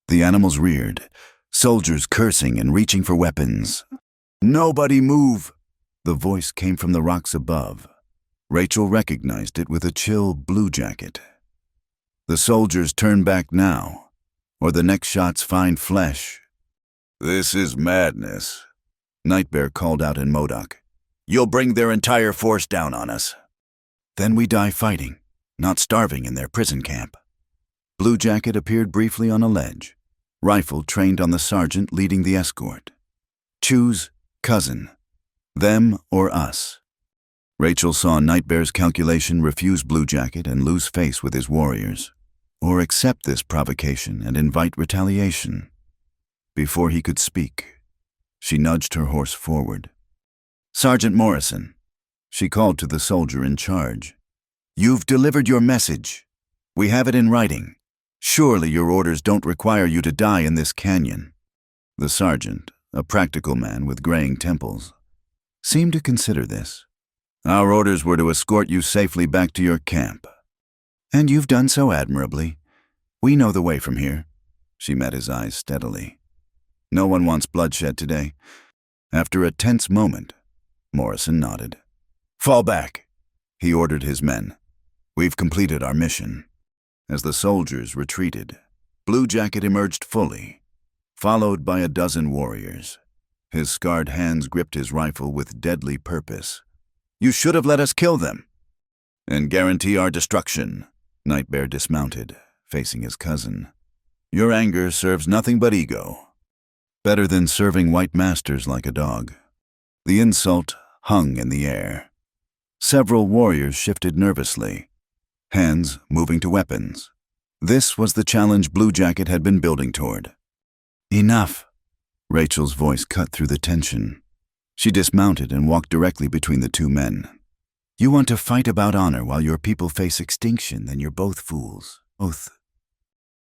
The animals reared, soldiers cursing and reaching for weapons. Nobody move! The voice came from the rocks above. Rachel recognized it with a chill blue jacket. The soldiers turn back now, or the next shots find flesh. This is madness, Nightbear called out in Modoc. You'll bring their entire force down on us. Then we die fighting, not starving in their prison camp. Blue Jacket appeared briefly on a ledge, rifle trained on the sergeant leading the escort. Choose, cousin, them or us. Rachel saw Nightbear's calculation refuse Blue Jacket and lose face with his warriors, or accept this provocation and invite retaliation. Before he could speak, she nudged her horse forward. Sergeant Morrison, she called to the soldier in charge. You've delivered your message. We have it in writing. Surely your orders don't require you to die in this canyon. The sergeant, a practical man with graying temples, seemed to consider this. Our orders were to escort you safely back to your camp. And you've done so admirably. We know the way from here. She met his eyes steadily. No one wants bloodshed today. After a tense moment, Morrison nodded. Fall back, he ordered his men. We've completed our mission. As the soldiers retreated, Blue Jacket emerged fully, followed by a dozen warriors. His scarred hands gripped his rifle with deadly purpose. You should have let us kill them and guarantee our destruction. Nightbear dismounted, facing his cousin. Your anger serves nothing but ego. Better than serving white masters like a dog. The insult hung in the air. Several warriors shifted nervously, hands moving to weapons. This was the challenge Blue Jacket had been building toward. Enough! Rachel's voice cut through the tension. She dismounted and walked directly between the two men. You want to fight about honor while your people face extinction, then you're both fools. Both.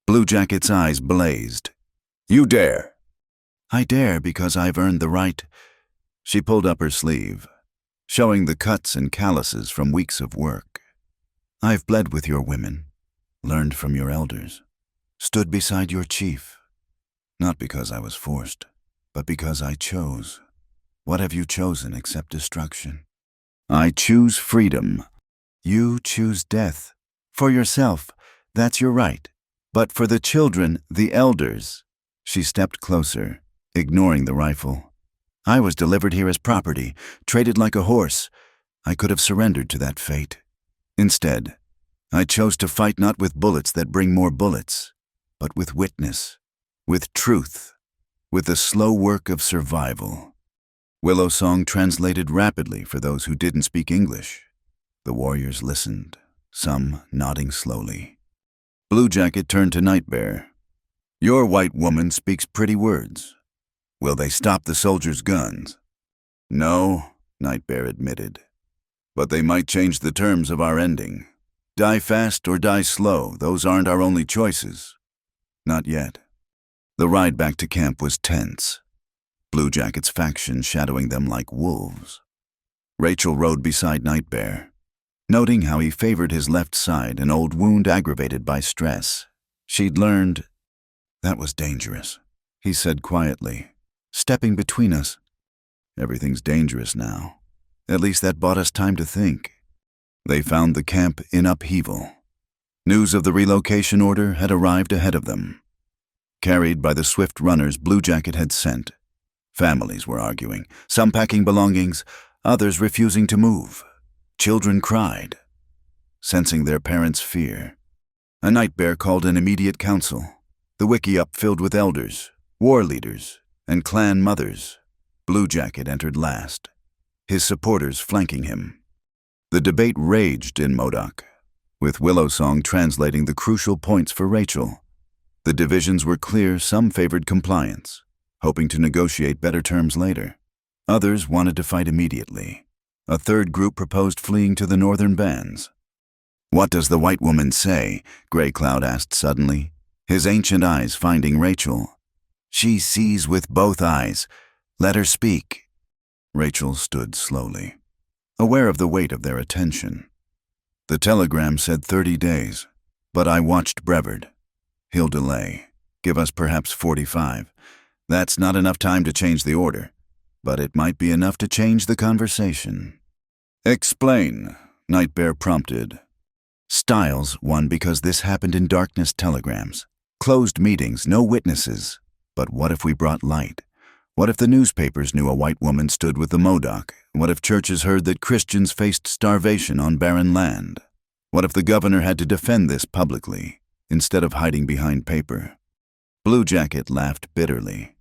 Blue Jacket's eyes blazed. You dare! I dare because I've earned the right. She pulled up her sleeve, showing the cuts and calluses from weeks of work. I've bled with your women, learned from your elders, stood beside your chief. Not because I was forced, but because I chose. What have you chosen except destruction? I choose freedom. You choose death. For yourself, that's your right. But for the children, the elders. She stepped closer, ignoring the rifle. I was delivered here as property, traded like a horse. I could have surrendered to that fate. Instead, I chose to fight not with bullets that bring more bullets, but with witness, with truth, with the slow work of survival. Willow Song translated rapidly for those who didn't speak English. The warriors listened, some nodding slowly. Blue Jacket turned to Nightbear. Your white woman speaks pretty words. Will they stop the soldiers' guns? No, Nightbear admitted. But they might change the terms of our ending. Die fast or die slow, those aren't our only choices. Not yet. The ride back to camp was tense. Blue Jacket's faction shadowing them like wolves. Rachel rode beside Nightbear, noting how he favored his left side, an old wound aggravated by stress. She'd learned. That was dangerous, he said quietly, stepping between us. Everything's dangerous now. At least that bought us time to think. They found the camp in upheaval. News of the relocation order had arrived ahead of them. Carried by the swift runners Blue Jacket had sent. Families were arguing, some packing belongings, others refusing to move. Children cried, sensing their parents' fear. A Nightbear called an immediate council, the wiki-up filled with elders, war leaders, and clan mothers. Blue Jacket entered last, his supporters flanking him. The debate raged in Modoc, with Willow Song translating the crucial points for Rachel. The divisions were clear, some favored compliance, hoping to negotiate better terms later. Others wanted to fight immediately. A third group proposed fleeing to the northern bands. What does the white woman say? Grey Cloud asked suddenly, his ancient eyes finding Rachel. She sees with both eyes. Let her speak. Rachel stood slowly, aware of the weight of their attention. The telegram said 30 days, but I watched Brevard. He'll delay, give us perhaps 45. That's not enough time to change the order, but it might be enough to change the conversation. Explain, Nightbear prompted. Styles won because this happened in darkness telegrams. Closed meetings, no witnesses. But what if we brought light? What if the newspapers knew a white woman stood with the Modoc? What if churches heard that Christians faced starvation on barren land? What if the governor had to defend this publicly, instead of hiding behind paper? Blue Jacket laughed bitterly.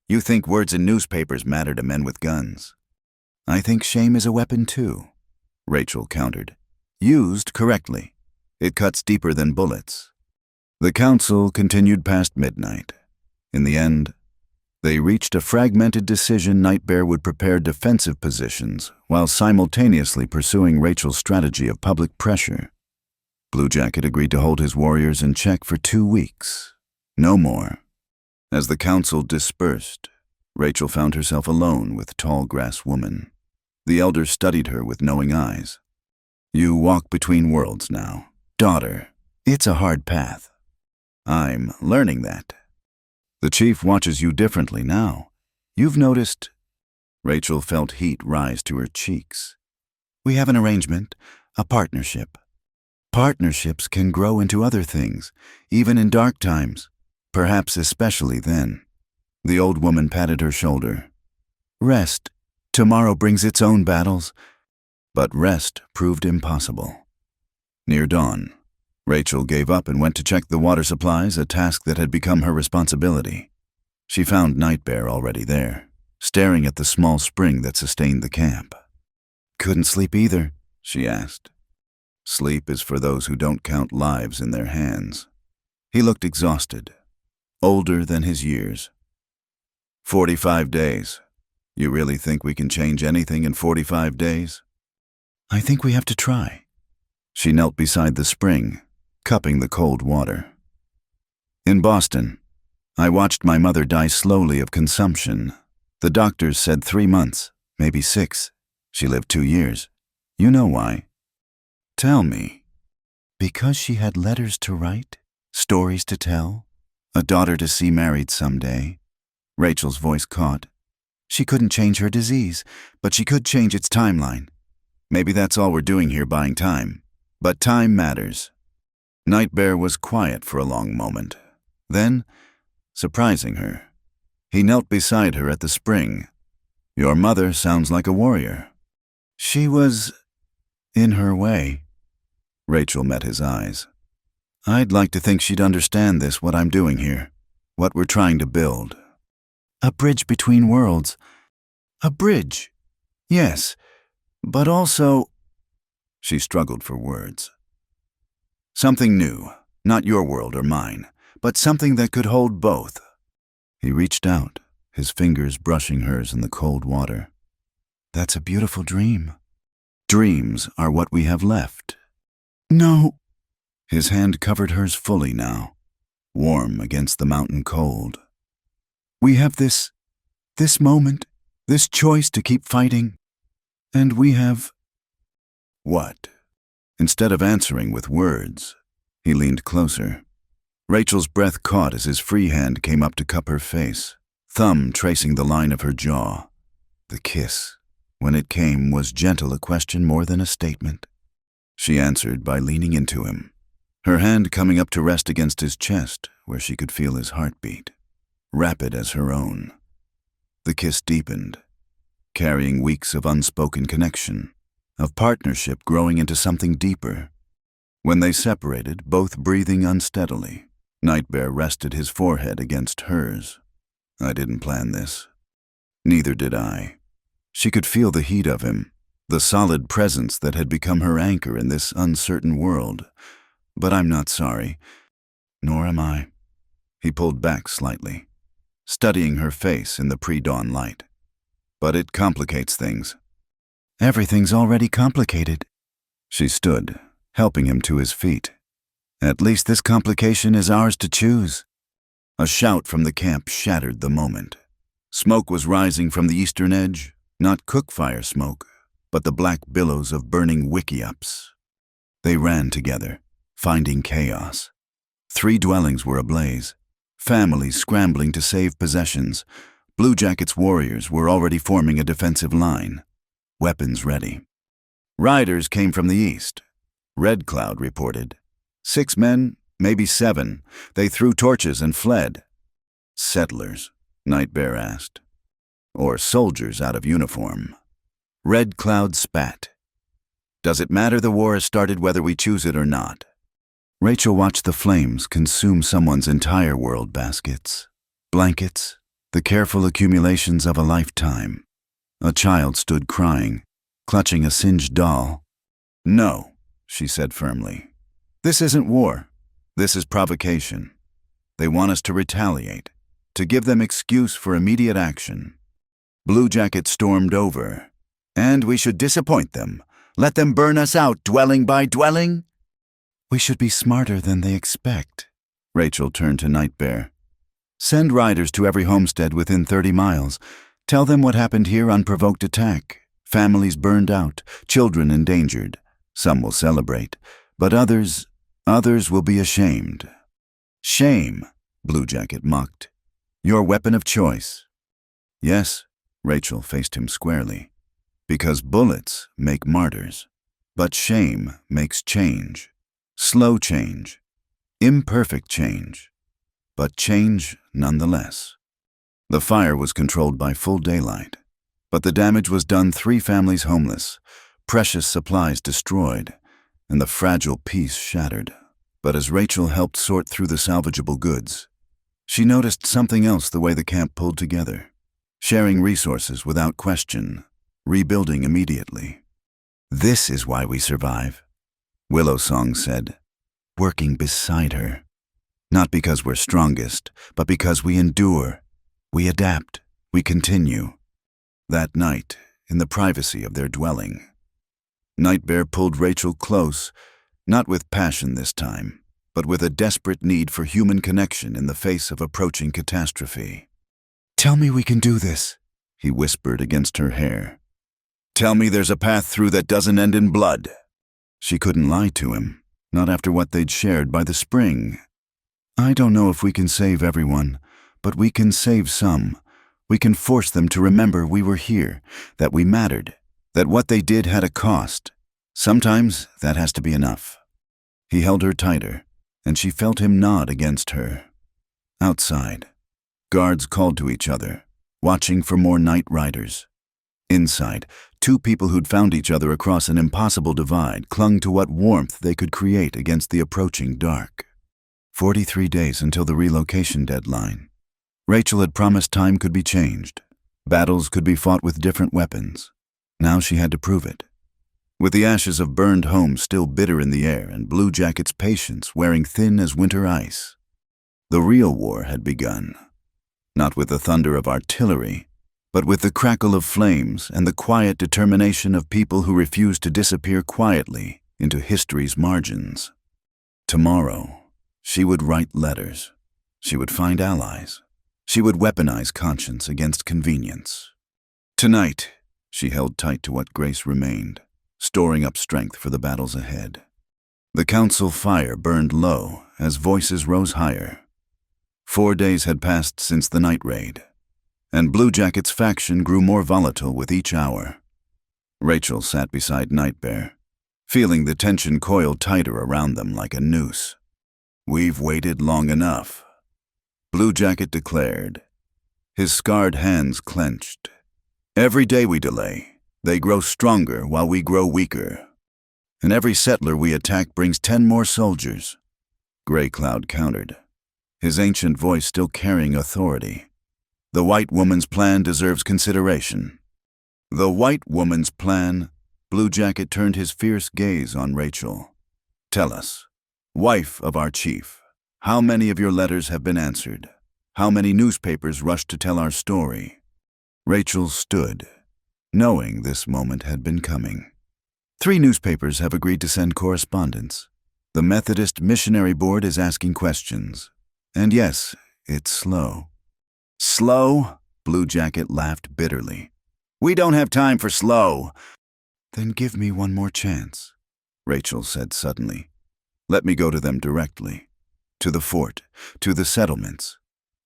You think words in newspapers matter to men with guns? I think shame is a weapon too, Rachel countered. Used correctly, it cuts deeper than bullets. The council continued past midnight. In the end, They reached a fragmented decision. Nightbear would prepare defensive positions while simultaneously pursuing Rachel's strategy of public pressure. Bluejacket agreed to hold his warriors in check for 2 weeks. No more. As the council dispersed, Rachel found herself alone with Tall Grass Woman. The elder studied her with knowing eyes. You walk between worlds now. Daughter, it's a hard path. I'm learning that. The chief watches you differently now. You've noticed. Rachel felt heat rise to her cheeks. We have an arrangement, a partnership. Partnerships can grow into other things, even in dark times, perhaps especially then. The old woman patted her shoulder. Rest. Tomorrow brings its own battles. But rest proved impossible. Near dawn, Rachel gave up and went to check the water supplies, a task that had become her responsibility. She found Nightbear already there, staring at the small spring that sustained the camp. Couldn't sleep either, she asked. Sleep is for those who don't count lives in their hands. He looked exhausted, older than his years. 45 days. You really think we can change anything in 45 days? I think we have to try. She knelt beside the spring, cupping the cold water. In Boston, I watched my mother die slowly of consumption. The doctors said 3 months, maybe 6. She lived 2 years. You know why. Tell me. Because she had letters to write, stories to tell, a daughter to see married someday. Rachel's voice caught. She couldn't change her disease, but she could change its timeline. Maybe that's all we're doing here, buying time. But time matters. Nightbear was quiet for a long moment. Then, surprising her, he knelt beside her at the spring. Your mother sounds like a warrior. She was, in her way. Rachel met his eyes. I'd like to think she'd understand this, what I'm doing here, what we're trying to build. A bridge between worlds. A bridge. Yes, but also... She struggled for words. Something new, not your world or mine, but something that could hold both. He reached out, his fingers brushing hers in the cold water. That's a beautiful dream. Dreams are what we have left. No. His hand covered hers fully now, warm against the mountain cold. We have this moment, this choice to keep fighting, and we have... What? Instead of answering with words, he leaned closer. Rachel's breath caught as his free hand came up to cup her face, thumb tracing the line of her jaw. The kiss, when it came, was gentle, a question more than a statement. She answered by leaning into him, her hand coming up to rest against his chest where she could feel his heartbeat, rapid as her own. The kiss deepened, carrying weeks of unspoken connection, of partnership growing into something deeper. When they separated, both breathing unsteadily, Nightbear rested his forehead against hers. I didn't plan this. Neither did I. She could feel the heat of him, the solid presence that had become her anchor in this uncertain world. But I'm not sorry. Nor am I. He pulled back slightly, studying her face in the pre-dawn light. But it complicates things. Everything's already complicated. She stood, helping him to his feet. At least this complication is ours to choose. A shout from the camp shattered the moment. Smoke was rising from the eastern edge, not cook-fire smoke, but the black billows of burning wickiups. They ran together, finding chaos. 3 dwellings were ablaze, families scrambling to save possessions. Bluejacket's warriors were already forming a defensive line, weapons ready. Riders came from the east. Red Cloud reported. 6 men, maybe 7. They threw torches and fled. Settlers, Nightbear asked. Or soldiers out of uniform. Red Cloud spat. Does it matter the war has started whether we choose it or not? Rachel watched the flames consume someone's entire world, baskets, blankets, the careful accumulations of a lifetime. A child stood crying, clutching a singed doll. No, she said firmly. This isn't war. This is provocation. They want us to retaliate. to give them excuse for immediate action. Blue Jacket stormed over. And we should disappoint them. Let them burn us out dwelling by dwelling? We should be smarter than they expect. Rachel turned to Nightbear. Send riders to every homestead within 30 miles. Tell them what happened here: unprovoked attack. Families burned out, children endangered. Some will celebrate, but others will be ashamed. Shame, Blue Jacket mocked. Your weapon of choice. Yes, Rachel faced him squarely. Because bullets make martyrs, but shame makes change. Slow change. Imperfect change. But change nonetheless. The fire was controlled by full daylight, but the damage was done: 3 families homeless, precious supplies destroyed, and the fragile peace shattered. But as Rachel helped sort through the salvageable goods, she noticed something else: the way the camp pulled together, sharing resources without question, rebuilding immediately. This is why we survive, Willow Song said, working beside her. Not because we're strongest, but because we endure, we adapt, we continue. That night, in the privacy of their dwelling, Nightbear pulled Rachel close, not with passion this time, but with a desperate need for human connection in the face of approaching catastrophe. Tell me we can do this, he whispered against her hair. Tell me there's a path through that doesn't end in blood. She couldn't lie to him, not after what they'd shared by the spring. I don't know if we can save everyone, but we can save some. We can force them to remember we were here, that we mattered, that what they did had a cost. Sometimes that has to be enough. He held her tighter, and she felt him nod against her. Outside, guards called to each other, watching for more night riders. Inside, 2 people who'd found each other across an impossible divide clung to what warmth they could create against the approaching dark. 43 days until the relocation deadline. Rachel had promised time could be changed. Battles could be fought with different weapons. Now she had to prove it. With the ashes of burned homes still bitter in the air and Blue Jacket's patience wearing thin as winter ice, the real war had begun. Not with the thunder of artillery, but with the crackle of flames and the quiet determination of people who refused to disappear quietly into history's margins. Tomorrow, she would write letters. She would find allies. She would weaponize conscience against convenience. Tonight, she held tight to what grace remained, storing up strength for the battles ahead. The council fire burned low as voices rose higher. 4 days had passed since the night raid, and Blue Jacket's faction grew more volatile with each hour. Rachel sat beside Nightbear, feeling the tension coil tighter around them like a noose. We've waited long enough, Blue Jacket declared, his scarred hands clenched. Every day we delay, they grow stronger while we grow weaker. And every settler we attack brings 10 more soldiers, Grey Cloud countered, his ancient voice still carrying authority. The white woman's plan deserves consideration. The white woman's plan? Blue Jacket turned his fierce gaze on Rachel. Tell us, wife of our chief, how many of your letters have been answered? How many newspapers rushed to tell our story? Rachel stood, knowing this moment had been coming. 3 newspapers have agreed to send correspondence. The Methodist Missionary Board is asking questions. And yes, it's slow. Slow? Blue Jacket laughed bitterly. We don't have time for slow. Then give me one more chance, Rachel said suddenly. Let me go to them directly. To the fort, to the settlements.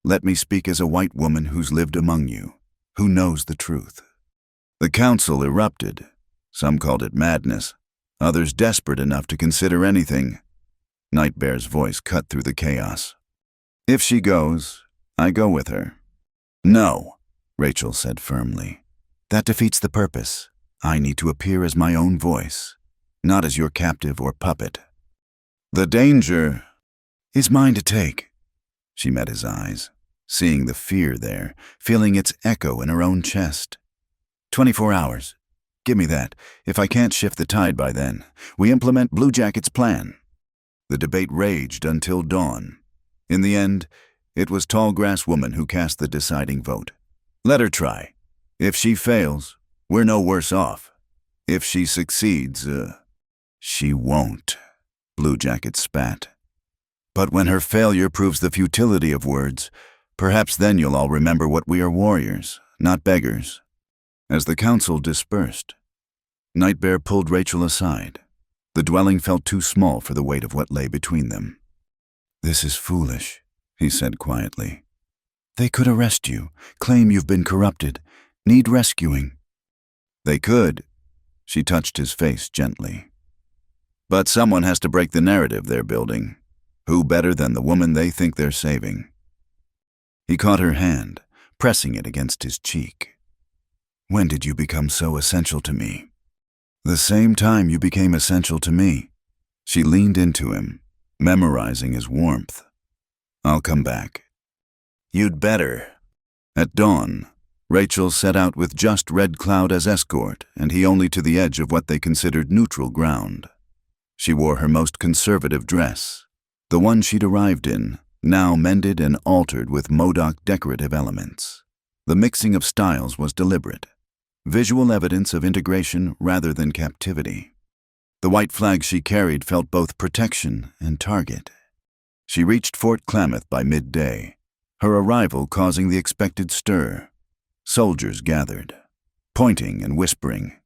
Let me speak as a white woman who's lived among you, who knows the truth. The council erupted. Some called it madness, others desperate enough to consider anything. Nightbear's voice cut through the chaos. If she goes, I go with her. No, Rachel said firmly. That defeats the purpose. I need to appear as my own voice, not as your captive or puppet. The danger is mine to take. She met his eyes, seeing the fear there, feeling its echo in her own chest. 24 hours. Give me that. If I can't shift the tide by then, we implement Blue Jacket's plan. The debate raged until dawn. In the end, It was Tallgrass Woman who cast the deciding vote. Let her try. If she fails, we're no worse off. If she succeeds, she won't, Blue Jacket spat. But when her failure proves the futility of words, perhaps then you'll all remember what we are warriors, not beggars. As the council dispersed, Nightbear pulled Rachel aside. The dwelling felt too small for the weight of what lay between them. This is foolish, he said quietly. They could arrest you, claim you've been corrupted, need rescuing. They could. She touched his face gently. But someone has to break the narrative they're building. Who better than the woman they think they're saving? He caught her hand, pressing it against his cheek. When did you become so essential to me? The same time you became essential to me. She leaned into him, memorizing his warmth. I'll come back. You'd better. At dawn, Rachel set out with just Red Cloud as escort, and he only to the edge of what they considered neutral ground. She wore her most conservative dress, the one she'd arrived in, now mended and altered with Modoc decorative elements. The mixing of styles was deliberate, visual evidence of integration rather than captivity. The white flag she carried felt both protection and target. She reached Fort Klamath by midday, her arrival causing the expected stir. Soldiers gathered, pointing and whispering.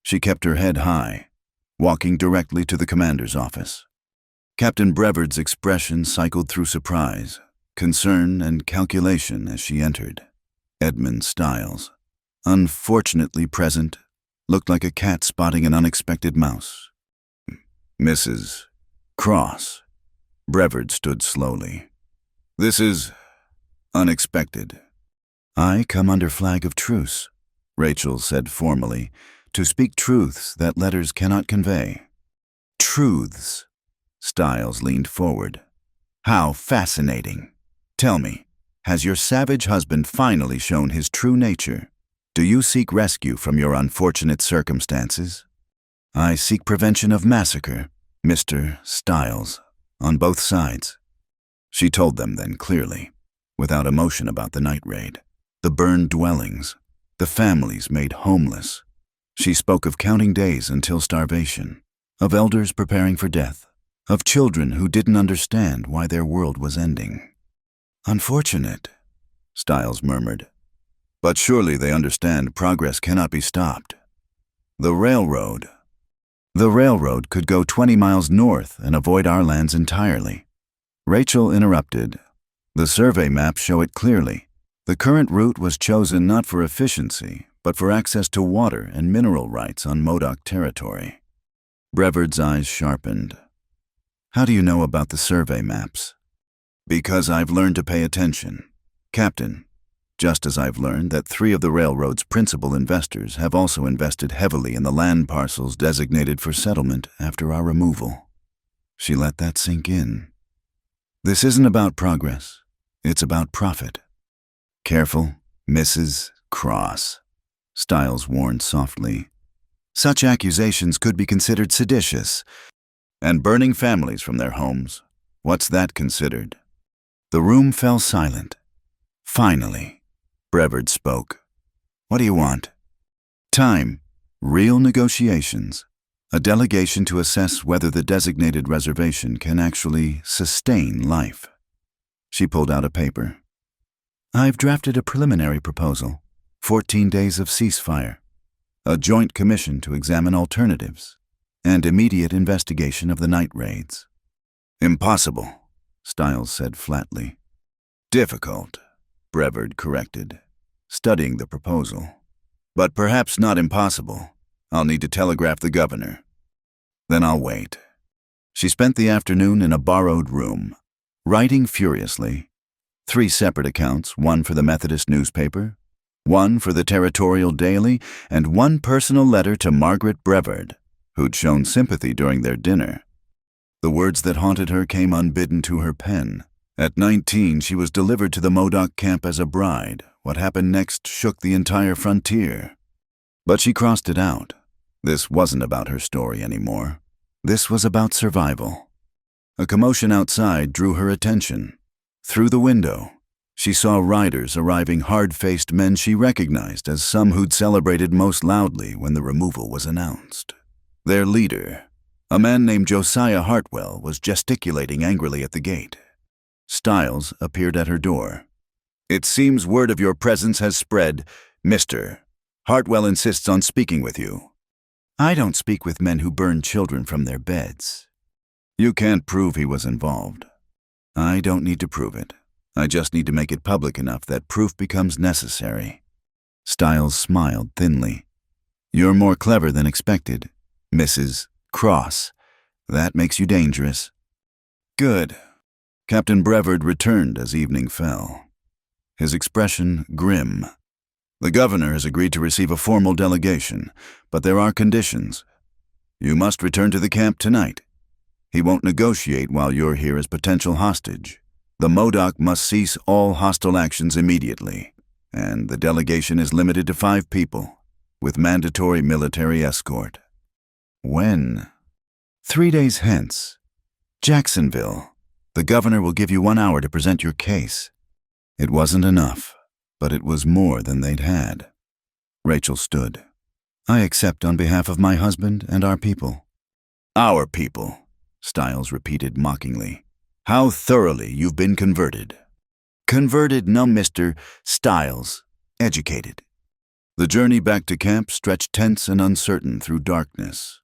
She kept her head high, walking directly to the commander's office. Captain Brevard's expression cycled through surprise, concern, and calculation as she entered. Edmund Stiles, unfortunately present, looked like a cat spotting an unexpected mouse. Mrs. Cross. Brevard stood slowly. This is unexpected. I come under flag of truce, Rachel said formally, to speak truths that letters cannot convey. Truths. Stiles leaned forward. How fascinating. Tell me, has your savage husband finally shown his true nature? Do you seek rescue from your unfortunate circumstances? I seek prevention of massacre, Mr. Stiles, on both sides. She told them then clearly, without emotion about the night raid, the burned dwellings, the families made homeless. She spoke of counting days until starvation, of elders preparing for death, of children who didn't understand why their world was ending. Unfortunate, Stiles murmured. But surely they understand progress cannot be stopped. The railroad could go 20 miles north and avoid our lands entirely. Rachel interrupted. The survey maps show it clearly. The current route was chosen not for efficiency, but for access to water and mineral rights on Modoc territory. Brevard's eyes sharpened. How do you know about the survey maps? Because I've learned to pay attention, Captain, just as I've learned that 3 of the railroad's principal investors have also invested heavily in the land parcels designated for settlement after our removal. She let that sink in. This isn't about progress, it's about profit. Careful, Mrs. Cross, Stiles warned softly. Such accusations could be considered seditious. And burning families from their homes, what's that considered? The room fell silent. Finally, Brevard spoke. What do you want? Time. Real negotiations. A delegation to assess whether the designated reservation can actually sustain life. She pulled out a paper. I've drafted a preliminary proposal. 14 days of ceasefire. A joint commission to examine alternatives. And immediate investigation of the night raids. Impossible, Stiles said flatly. Difficult, Brevard corrected, studying the proposal. But perhaps not impossible. I'll need to telegraph the governor. Then I'll wait. She spent the afternoon in a borrowed room, writing furiously. 3 separate accounts, one for the Methodist newspaper, one for the Territorial Daily, and one personal letter to Margaret Brevard, who'd shown sympathy during their dinner. The words that haunted her came unbidden to her pen. At 19, she was delivered to the Modoc camp as a bride. What happened next shook the entire frontier. But she crossed it out. This wasn't about her story anymore. This was about survival. A commotion outside drew her attention. Through the window, she saw riders arriving, hard-faced men she recognized as some who'd celebrated most loudly when the removal was announced. Their leader, a man named Josiah Hartwell, was gesticulating angrily at the gate. Stiles appeared at her door. "It seems word of your presence has spread, Mr. Hartwell insists on speaking with you." "I don't speak with men who burn children from their beds." "You can't prove he was involved." "I don't need to prove it. I just need to make it public enough that proof becomes necessary." Stiles smiled thinly. "You're more clever than expected, Mrs. Cross. That makes you dangerous." "Good." Captain Brevard returned as evening fell, his expression grim. "The governor has agreed to receive a formal delegation, but there are conditions. You must return to the camp tonight. He won't negotiate while you're here as potential hostage. The Modoc must cease all hostile actions immediately, and the delegation is limited to 5 people, with mandatory military escort." "When?" "3 days hence. Jacksonville. The governor will give you 1 hour to present your case." It wasn't enough, but it was more than they'd had. Rachel stood. "I accept on behalf of my husband and our people." "Our people," Stiles repeated mockingly. "How thoroughly you've been converted." "Converted? No, Mr. Stiles. Educated." The journey back to camp stretched tense and uncertain through darkness.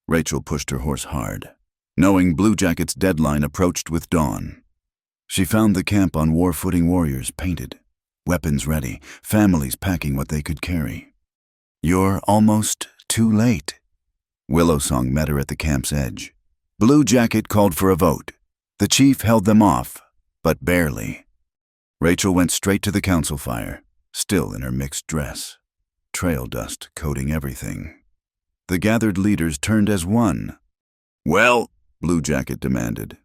Rachel pushed her horse hard, knowing Blue Jacket's deadline approached with dawn. She found the camp on war-footing warriors painted, weapons ready, families packing what they could carry. "You're almost too late." Willowsong met her at the camp's edge. Blue Jacket called for a vote. The chief held them off, but barely. Rachel went straight to the council fire, still in her mixed dress, trail dust coating everything. The gathered leaders turned as one. "Well," Blue Jacket demanded.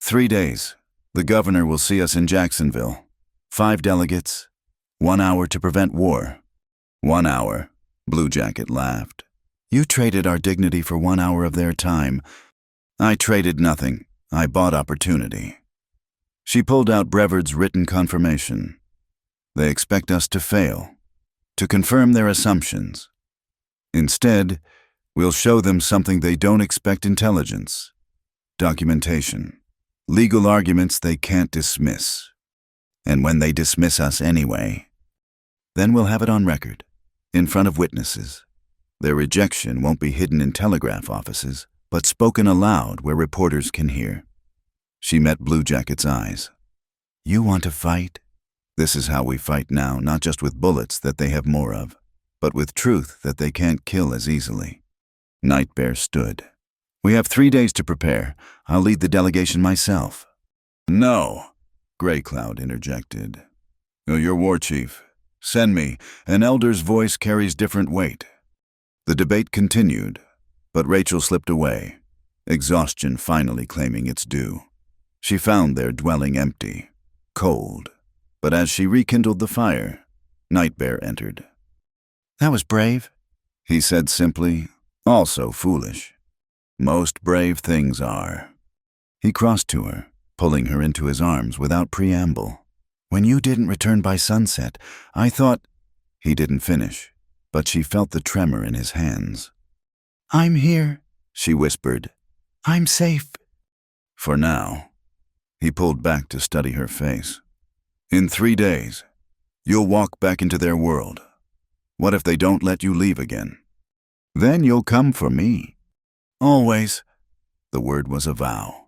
3 days. The governor will see us in Jacksonville. 5 delegates. 1 hour to prevent war." "1 hour," Blue Jacket laughed. "You traded our dignity for 1 hour of their time." "I traded nothing. I bought opportunity." She pulled out Brevard's written confirmation. "They expect us to fail, to confirm their assumptions. Instead, we'll show them something they don't expect: intelligence, documentation, legal arguments they can't dismiss. And when they dismiss us anyway, then we'll have it on record, in front of witnesses. Their rejection won't be hidden in telegraph offices, but spoken aloud where reporters can hear." She met Blue Jacket's eyes. "You want to fight?" "This is how we fight now, not just with bullets that they have more of, but with truth that they can't kill as easily." Nightbear stood. "We have 3 days to prepare. I'll lead the delegation myself." "No," Grey Cloud interjected. "Oh, you're war chief. Send me. An elder's voice carries different weight." The debate continued, but Rachel slipped away, exhaustion finally claiming its due. She found their dwelling empty, cold, but as she rekindled the fire, Nightbear entered. "That was brave," he said simply, also foolish. "Most brave things are." He crossed to her, pulling her into his arms without preamble. "When you didn't return by sunset, I thought—" He didn't finish, but she felt the tremor in his hands. "I'm here," she whispered. "I'm safe." "For now." He pulled back to study her face. "In 3 days, you'll walk back into their world. What if they don't let you leave again?" "Then you'll come for me." "Always." The word was a vow.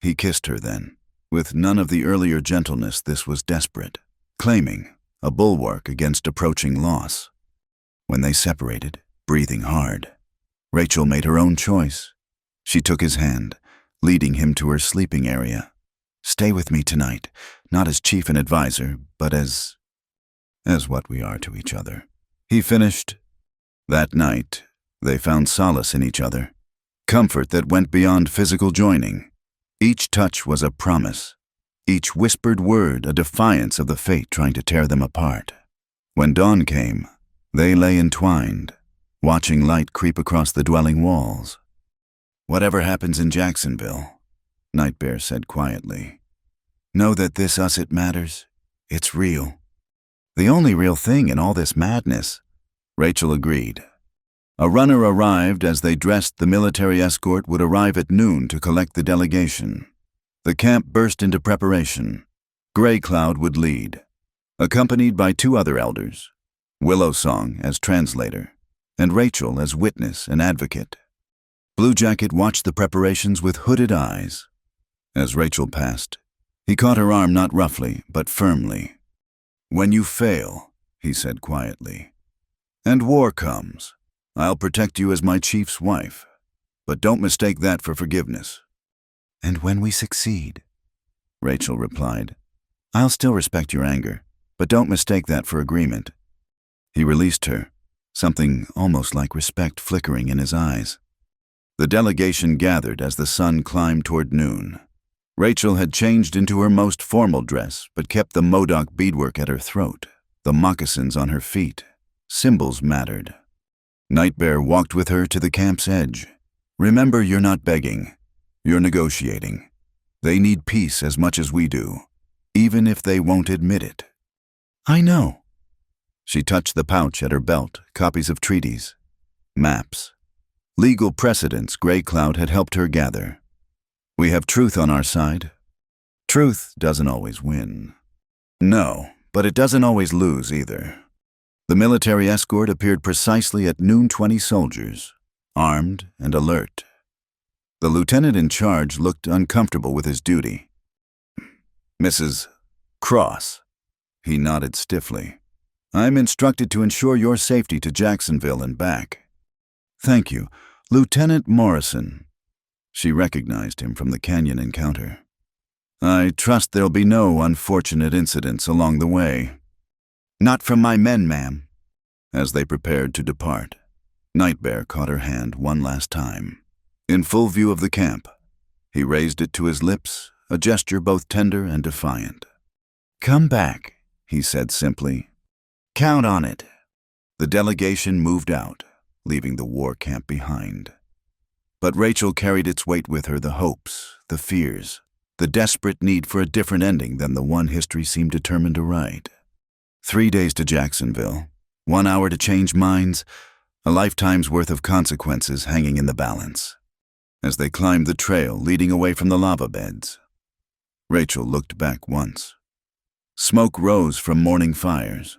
He kissed her then, with none of the earlier gentleness. This was desperate, claiming a bulwark against approaching loss. When they separated, breathing hard, Rachel made her own choice. She took his hand, leading him to her sleeping area. "Stay with me tonight, not as chief and advisor, but as what we are to each other," he finished. That night, they found solace in each other, comfort that went beyond physical joining. Each touch was a promise, each whispered word a defiance of the fate trying to tear them apart. When dawn came, they lay entwined, watching light creep across the dwelling walls. "Whatever happens in Jacksonville," Nightbear said quietly, Know that this us it matters. It's real. The only real thing in all this madness, Rachel agreed. A runner arrived as they dressed. The military escort would arrive at noon to collect the delegation. The camp burst into preparation. Gray Cloud would lead, accompanied by 2 other elders, Willow Song as translator, and Rachel as witness and advocate. Blue Jacket watched the preparations with hooded eyes. As Rachel passed, he caught her arm not roughly, but firmly. "When you fail," he said quietly, "and war comes, I'll protect you as my chief's wife, but don't mistake that for forgiveness." "And when we succeed," Rachel replied, "I'll still respect your anger, but don't mistake that for agreement." He released her, something almost like respect flickering in his eyes. The delegation gathered as the sun climbed toward noon. Rachel had changed into her most formal dress, but kept the Modoc beadwork at her throat, the moccasins on her feet. Symbols mattered. Nightbear walked with her to the camp's edge. "Remember, you're not begging. You're negotiating. They need peace as much as we do, even if they won't admit it." "I know." She touched the pouch at her belt, copies of treaties, maps, legal precedents Gray Cloud had helped her gather. "We have truth on our side. Truth doesn't always win." "No, but it doesn't always lose either." The military escort appeared precisely at noon. 20 soldiers, armed and alert. The lieutenant in charge looked uncomfortable with his duty. "Mrs. Cross," he nodded stiffly, "I'm instructed to ensure your safety to Jacksonville and back." "Thank you, Lieutenant Morrison." She recognized him from the canyon encounter. "I trust there'll be no unfortunate incidents along the way." "Not from my men, ma'am." As they prepared to depart, Nightbear caught her hand one last time. In full view of the camp, he raised it to his lips, a gesture both tender and defiant. "Come back," he said simply. "Count on it." The delegation moved out, leaving the war camp behind. But Rachel carried its weight with her, the hopes, the fears, the desperate need for a different ending than the one history seemed determined to write. 3 days to Jacksonville, 1 hour to change minds, a lifetime's worth of consequences hanging in the balance. As they climbed the trail leading away from the lava beds, Rachel looked back once. Smoke rose from morning fires,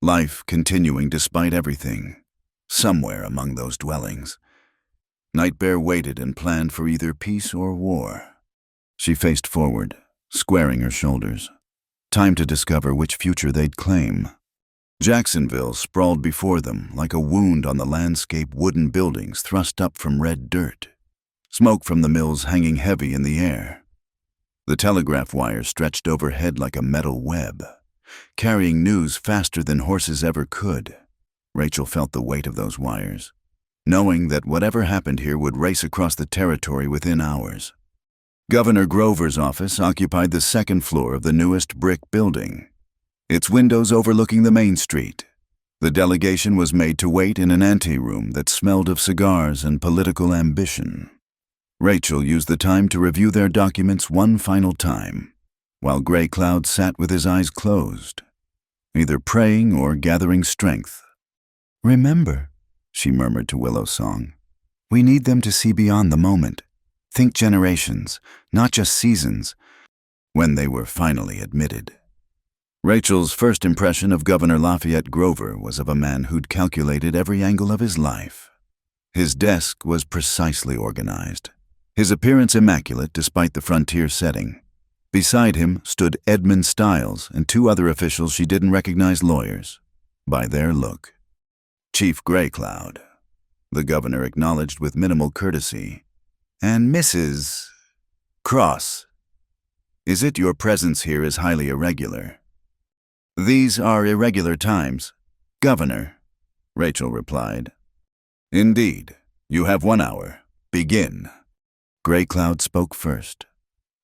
life continuing despite everything, somewhere among those dwellings. Nightbear waited and planned for either peace or war. She faced forward, squaring her shoulders. Time to discover which future they'd claim. Jacksonville sprawled before them like a wound on the landscape, wooden buildings thrust up from red dirt, smoke from the mills hanging heavy in the air. The telegraph wires stretched overhead like a metal web, carrying news faster than horses ever could. Rachel felt the weight of those wires, knowing that whatever happened here would race across the territory within hours. Governor Grover's office occupied the 2nd floor of the newest brick building, its windows overlooking the main street. The delegation was made to wait in an anteroom that smelled of cigars and political ambition. Rachel used the time to review their documents one final time, while Gray Cloud sat with his eyes closed, either praying or gathering strength. "Remember," she murmured to Willow Song, "we need them to see beyond the moment. Think generations, not just seasons." When they were finally admitted, Rachel's first impression of Governor Lafayette Grover was of a man who'd calculated every angle of his life. His desk was precisely organized, his appearance immaculate despite the frontier setting. Beside him stood Edmund Stiles and 2 other officials she didn't recognize, lawyers, by their look. "Chief Gray Cloud," the governor acknowledged with minimal courtesy, "and Mrs. Cross. Is it your presence here is highly irregular?" "These are irregular times, Governor," Rachel replied. "Indeed. You have 1 hour. Begin." Gray Cloud spoke first,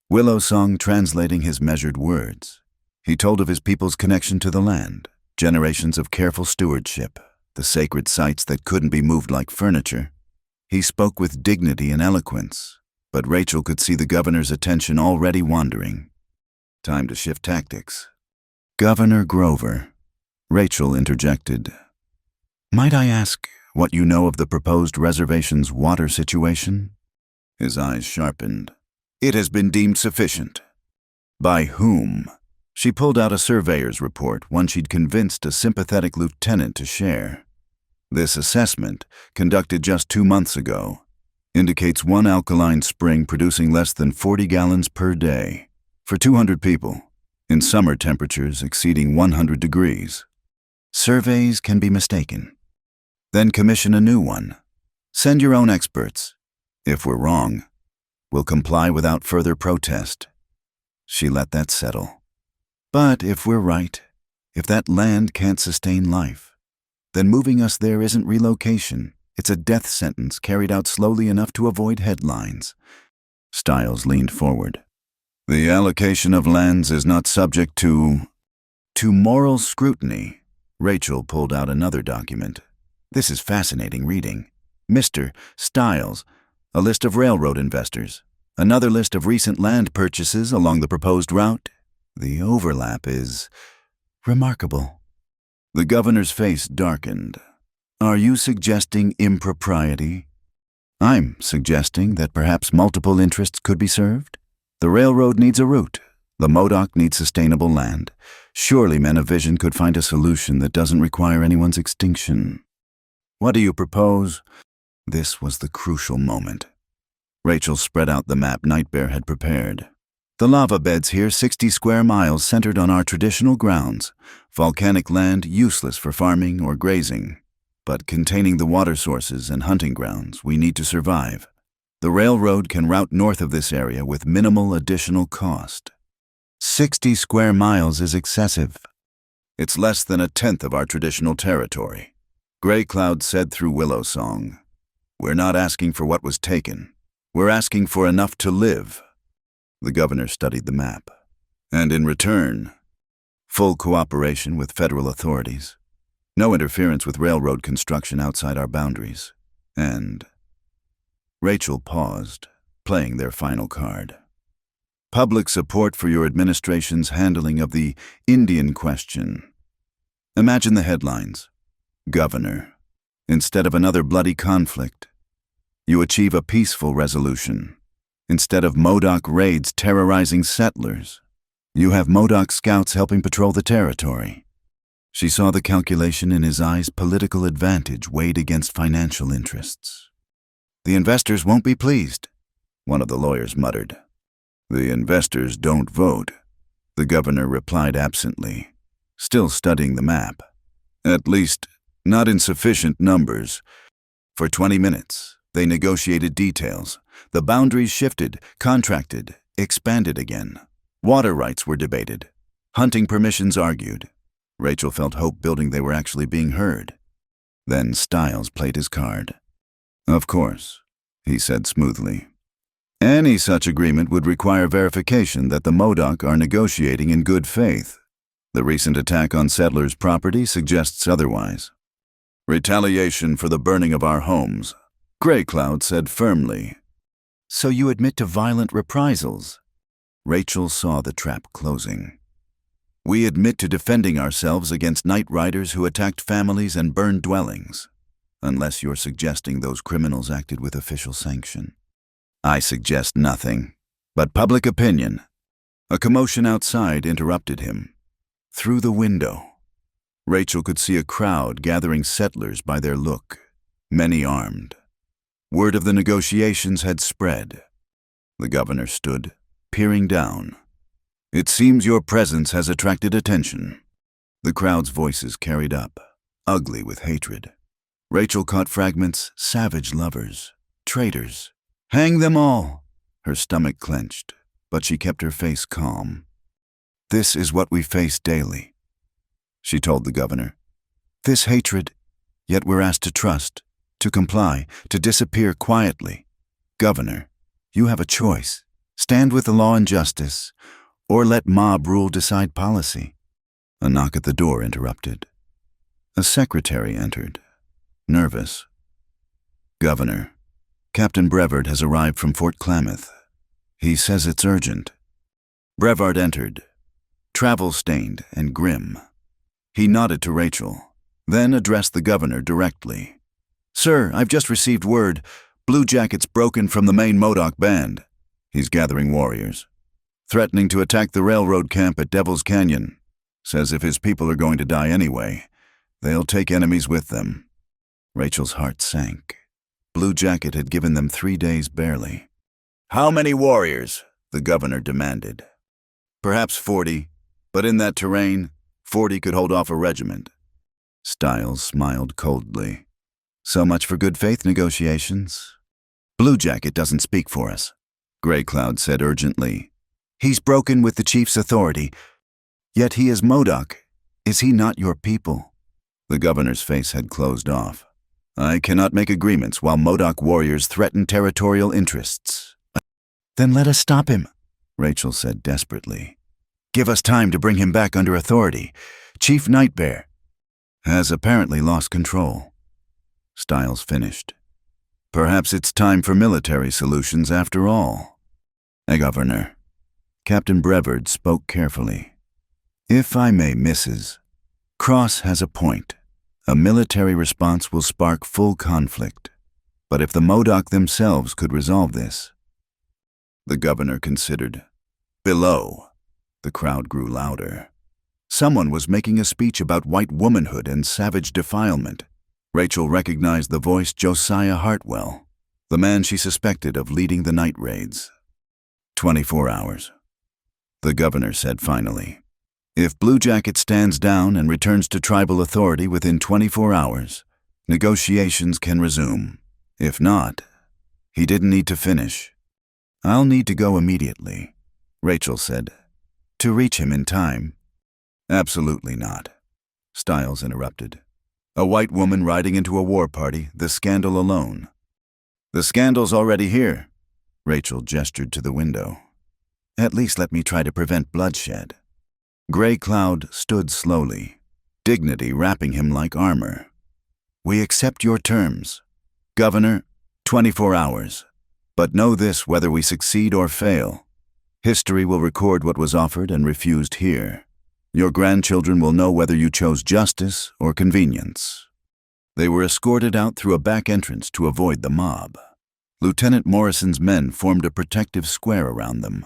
Willow Song translating his measured words. He told of his people's connection to the land, generations of careful stewardship, the sacred sites that couldn't be moved like furniture. He spoke with dignity and eloquence, but Rachel could see the governor's attention already wandering. Time to shift tactics. Governor Grover. Rachel interjected. Might I ask what you know of the proposed reservation's water situation? His eyes sharpened. It has been deemed sufficient. By whom? She pulled out a surveyor's report, one she'd convinced a sympathetic lieutenant to share. This assessment, conducted just 2 months ago, indicates one alkaline spring producing less than 40 gallons per day for 200 people, in summer temperatures exceeding 100 degrees. Surveys can be mistaken. Then commission a new one. Send your own experts. If we're wrong, we'll comply without further protest. She let that settle. But if we're right, if that land can't sustain life, then moving us there isn't relocation. It's a death sentence carried out slowly enough to avoid headlines. Stiles leaned forward. The allocation of lands is not subject to moral scrutiny. Rachel pulled out another document. This is fascinating reading. Mr. Stiles, a list of railroad investors, another list of recent land purchases along the proposed route. The overlap is remarkable. The governor's face darkened. Are you suggesting impropriety? I'm suggesting that perhaps multiple interests could be served. The railroad needs a route. The Modoc needs sustainable land. Surely men of vision could find a solution that doesn't require anyone's extinction. What do you propose? This was the crucial moment. Rachel spread out the map Nightbear had prepared. The lava beds here, 60 square miles, centered on our traditional grounds. Volcanic land useless for farming or grazing, but containing the water sources and hunting grounds we need to survive. The railroad can route north of this area with minimal additional cost. 60 square miles is excessive. It's less than 1/10 of our traditional territory. Gray Cloud said through Willow Song, "We're not asking for what was taken. We're asking for enough to live." The governor studied the map. And in return, full cooperation with federal authorities, no interference with railroad construction outside our boundaries, and... Rachel paused, playing their final card. Public support for your administration's handling of the Indian question. Imagine the headlines. Governor. Instead of another bloody conflict, you achieve a peaceful resolution. Instead of Modoc raids terrorizing settlers, you have Modoc scouts helping patrol the territory. She saw the calculation in his eyes. Political advantage weighed against financial interests. The investors won't be pleased, one of the lawyers muttered. The investors don't vote, the governor replied absently, still studying the map. At least, not in sufficient numbers. For 20 minutes, they negotiated details. The boundaries shifted, contracted, expanded again. Water rights were debated. Hunting permissions argued. Rachel felt hope building they were actually being heard. Then Stiles played his card. Of course, he said smoothly. Any such agreement would require verification that the Modoc are negotiating in good faith. The recent attack on settlers' property suggests otherwise. Retaliation for the burning of our homes, Gray Cloud said firmly. So you admit to violent reprisals? Rachel saw the trap closing. We admit to defending ourselves against night riders who attacked families and burned dwellings. Unless you're suggesting those criminals acted with official sanction. I suggest nothing, but public opinion. A commotion outside interrupted him. Through the window, Rachel could see a crowd gathering settlers by their look, many armed. Word of the negotiations had spread. The governor stood, peering down. It seems your presence has attracted attention. The crowd's voices carried up, ugly with hatred. Rachel caught fragments, savage lovers, traitors. Hang them all! Her stomach clenched, but she kept her face calm. This is what we face daily, she told the governor. This hatred, yet we're asked to trust, to comply, to disappear quietly. Governor, you have a choice. Stand with the law and justice, or let mob rule decide policy. A knock at the door interrupted. A secretary entered. Nervous. Governor, Captain Brevard has arrived from Fort Klamath. He says it's urgent. Brevard entered, travel-stained and grim. He nodded to Rachel, then addressed the governor directly. "Sir, I've just received word. Blue Jacket's broken from the main Modoc band. He's gathering warriors, threatening to attack the railroad camp at Devil's Canyon. Says if his people are going to die anyway, they'll take enemies with them." Rachel's heart sank. Blue Jacket had given them 3 days barely. "How many warriors?" the governor demanded. "Perhaps 40, but in that terrain, 40 could hold off a regiment." Stiles smiled coldly. "So much for good faith negotiations." "Blue Jacket doesn't speak for us," Gray Cloud said urgently. "He's broken with the chief's authority. Yet he is Modoc. Is he not your people?" The governor's face had closed off. "I cannot make agreements while Modoc warriors threaten territorial interests." "Then let us stop him," Rachel said desperately. "Give us time to bring him back under authority. Chief Nightbear has apparently lost control." Stiles finished. "Perhaps it's time for military solutions after all." "Governor," Captain Brevard spoke carefully. "If I may, Mrs. Cross has a point. A military response will spark full conflict. But if the Modoc themselves could resolve this..." The governor considered. Below, the crowd grew louder. Someone was making a speech about white womanhood and savage defilement. Rachel recognized the voice Josiah Hartwell, the man she suspected of leading the night raids. 24 hours, the governor said finally. If Blue Jacket stands down and returns to tribal authority within 24 hours, negotiations can resume. If not, he didn't need to finish. "I'll need to go immediately," Rachel said. "To reach him in time." "Absolutely not," Stiles interrupted. "A white woman riding into a war party, the scandal alone." "The scandal's already here," Rachel gestured to the window. "At least let me try to prevent bloodshed." Gray Cloud stood slowly, dignity wrapping him like armor. "We accept your terms. Governor, 24 hours. But know this, whether we succeed or fail, history will record what was offered and refused here. Your grandchildren will know whether you chose justice or convenience." They were escorted out through a back entrance to avoid the mob. Lieutenant Morrison's men formed a protective square around them,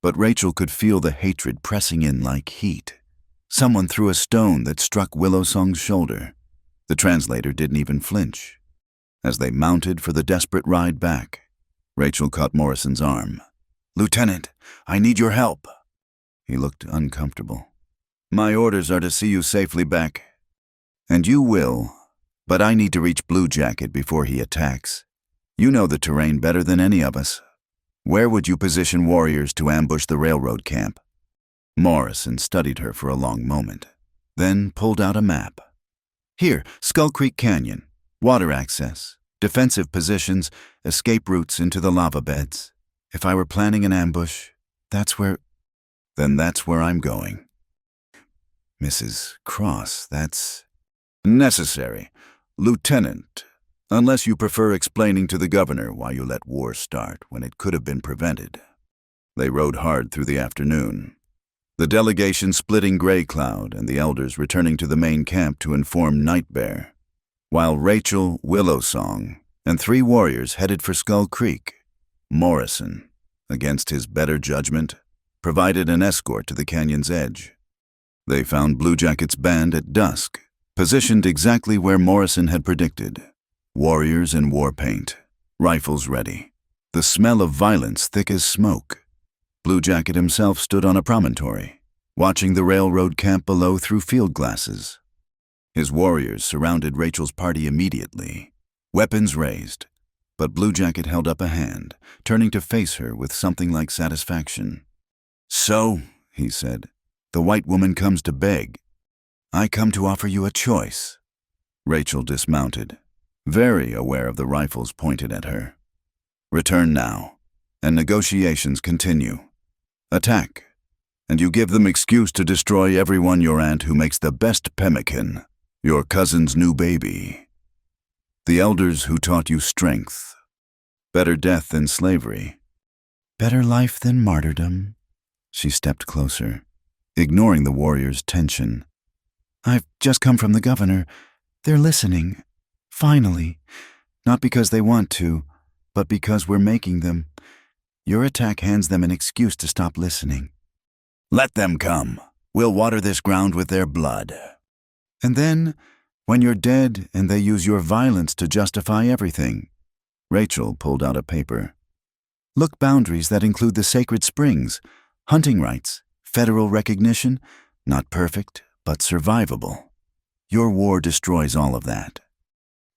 but Rachel could feel the hatred pressing in like heat. Someone threw a stone that struck Willow Song's shoulder. The translator didn't even flinch. As they mounted for the desperate ride back, Rachel caught Morrison's arm. "Lieutenant, I need your help." He looked uncomfortable. "My orders are to see you safely back." "And you will, but I need to reach Blue Jacket before he attacks. You know the terrain better than any of us. Where would you position warriors to ambush the railroad camp?" Morrison studied her for a long moment, then pulled out a map. "Here, Skull Creek Canyon, water access, defensive positions, escape routes into the lava beds. If I were planning an ambush, then that's where I'm going." "Mrs. Cross, that's..." "Necessary. Lieutenant, unless you prefer explaining to the governor why you let war start when it could have been prevented." They rode hard through the afternoon, the delegation splitting Gray Cloud and the elders returning to the main camp to inform Nightbear, while Rachel, Willow Song, and 3 warriors headed for Skull Creek. Morrison, against his better judgment, provided an escort to the canyon's edge. They found Blue Jacket's band at dusk, positioned exactly where Morrison had predicted. Warriors in war paint, rifles ready, the smell of violence thick as smoke. Blue Jacket himself stood on a promontory, watching the railroad camp below through field glasses. His warriors surrounded Rachel's party immediately, weapons raised, but Blue Jacket held up a hand, turning to face her with something like satisfaction. "So," he said, "the white woman comes to beg. I come to offer you a choice." Rachel dismounted, very aware of the rifles pointed at her. "Return now, and negotiations continue. Attack, and you give them excuse to destroy everyone your aunt who makes the best pemmican, your cousin's new baby. The elders who taught you strength. Better death than slavery. Better life than martyrdom." She stepped closer. ignoring the warrior's tension. "I've just come from the governor. They're listening. Finally. Not because they want to, but because we're making them. Your attack hands them an excuse to stop listening." "Let them come. We'll water this ground with their blood." "And then, when you're dead and they use your violence to justify everything." Rachel pulled out a paper. "Look, boundaries that include the sacred springs, hunting rights, federal recognition, not perfect, but survivable. Your war destroys all of that."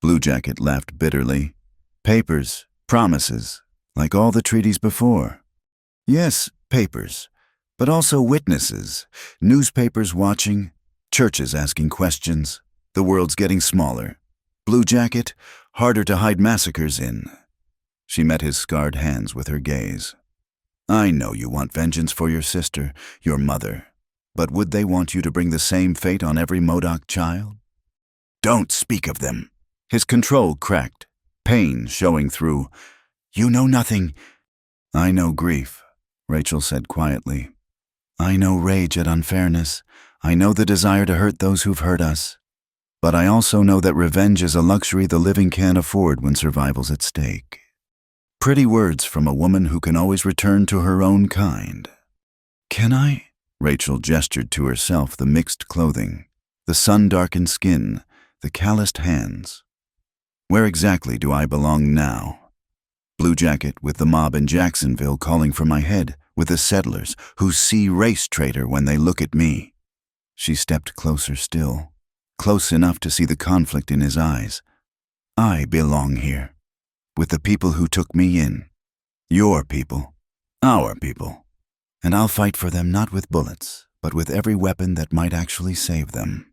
Blue Jacket laughed bitterly. "Papers, promises, like all the treaties before." "Yes, papers, but also witnesses, newspapers watching, churches asking questions. The world's getting smaller. Blue Jacket, harder to hide massacres in." She met his scarred hands with her gaze. "I know you want vengeance for your sister, your mother, but would they want you to bring the same fate on every Modoc child?" "Don't speak of them." His control cracked, pain showing through. "You know nothing." "I know grief," Rachel said quietly. "I know rage at unfairness. I know the desire to hurt those who've hurt us. But I also know that revenge is a luxury the living can't afford when survival's at stake." Pretty words from a woman who can always return to her own kind. "Can I?" Rachel gestured to herself, the mixed clothing, the sun-darkened skin, the calloused hands. "Where exactly do I belong now? Blue Jacket with the mob in Jacksonville calling for my head, with the settlers who see race traitor when they look at me." She stepped closer still, close enough to see the conflict in his eyes. "I belong here, with the people who took me in. Your people, our people. And I'll fight for them not with bullets, but with every weapon that might actually save them."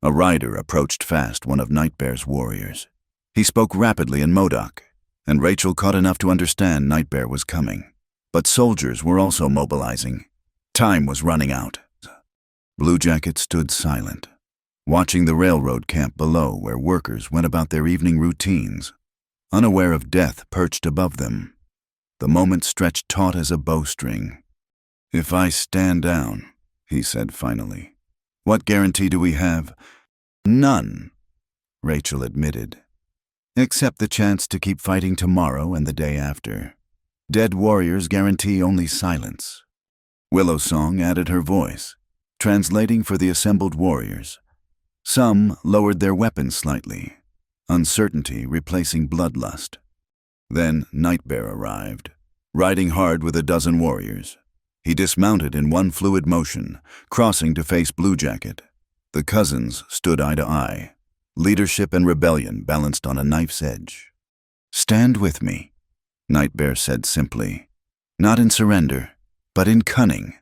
A rider approached fast, one of Nightbear's warriors. He spoke rapidly in Modoc, and Rachel caught enough to understand Nightbear was coming. But soldiers were also mobilizing. Time was running out. Blue Jacket stood silent, watching the railroad camp below where workers went about their evening routines, unaware of death perched above them. The moment stretched taut as a bowstring. "If I stand down," he said finally, "what guarantee do we have?" "None," Rachel admitted. "Except the chance to keep fighting tomorrow and the day after. Dead warriors guarantee only silence." Willow Song added her voice, translating for the assembled warriors. Some lowered their weapons slightly, uncertainty replacing bloodlust. Then Nightbear arrived, riding hard with a dozen warriors. He dismounted in one fluid motion, crossing to face Blue Jacket. The cousins stood eye to eye, leadership and rebellion balanced on a knife's edge. "Stand with me," Nightbear said simply. "Not in surrender, but in cunning.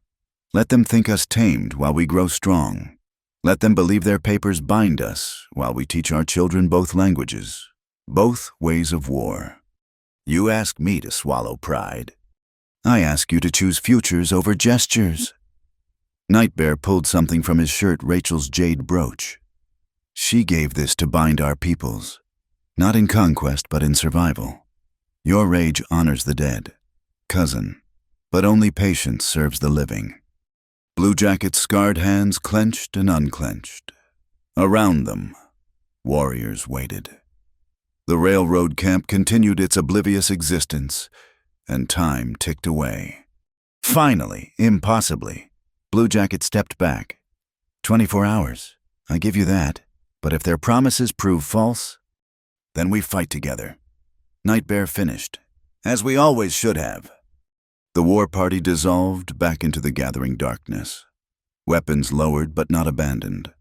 Let them think us tamed while we grow strong. Let them believe their papers bind us while we teach our children both languages, both ways of war. You ask me to swallow pride. I ask you to choose futures over gestures." Nightbear pulled something from his shirt, Rachel's jade brooch. "She gave this to bind our peoples, not in conquest but in survival. Your rage honors the dead, cousin, but only patience serves the living." Blue Jacket's scarred hands clenched and unclenched. Around them, warriors waited. The railroad camp continued its oblivious existence, and time ticked away. Finally, impossibly, Blue Jacket stepped back. 24 hours, I give you that, but if their promises prove false, then we fight together. Nightbear finished, as we always should have. The war party dissolved back into the gathering darkness. Weapons lowered but not abandoned.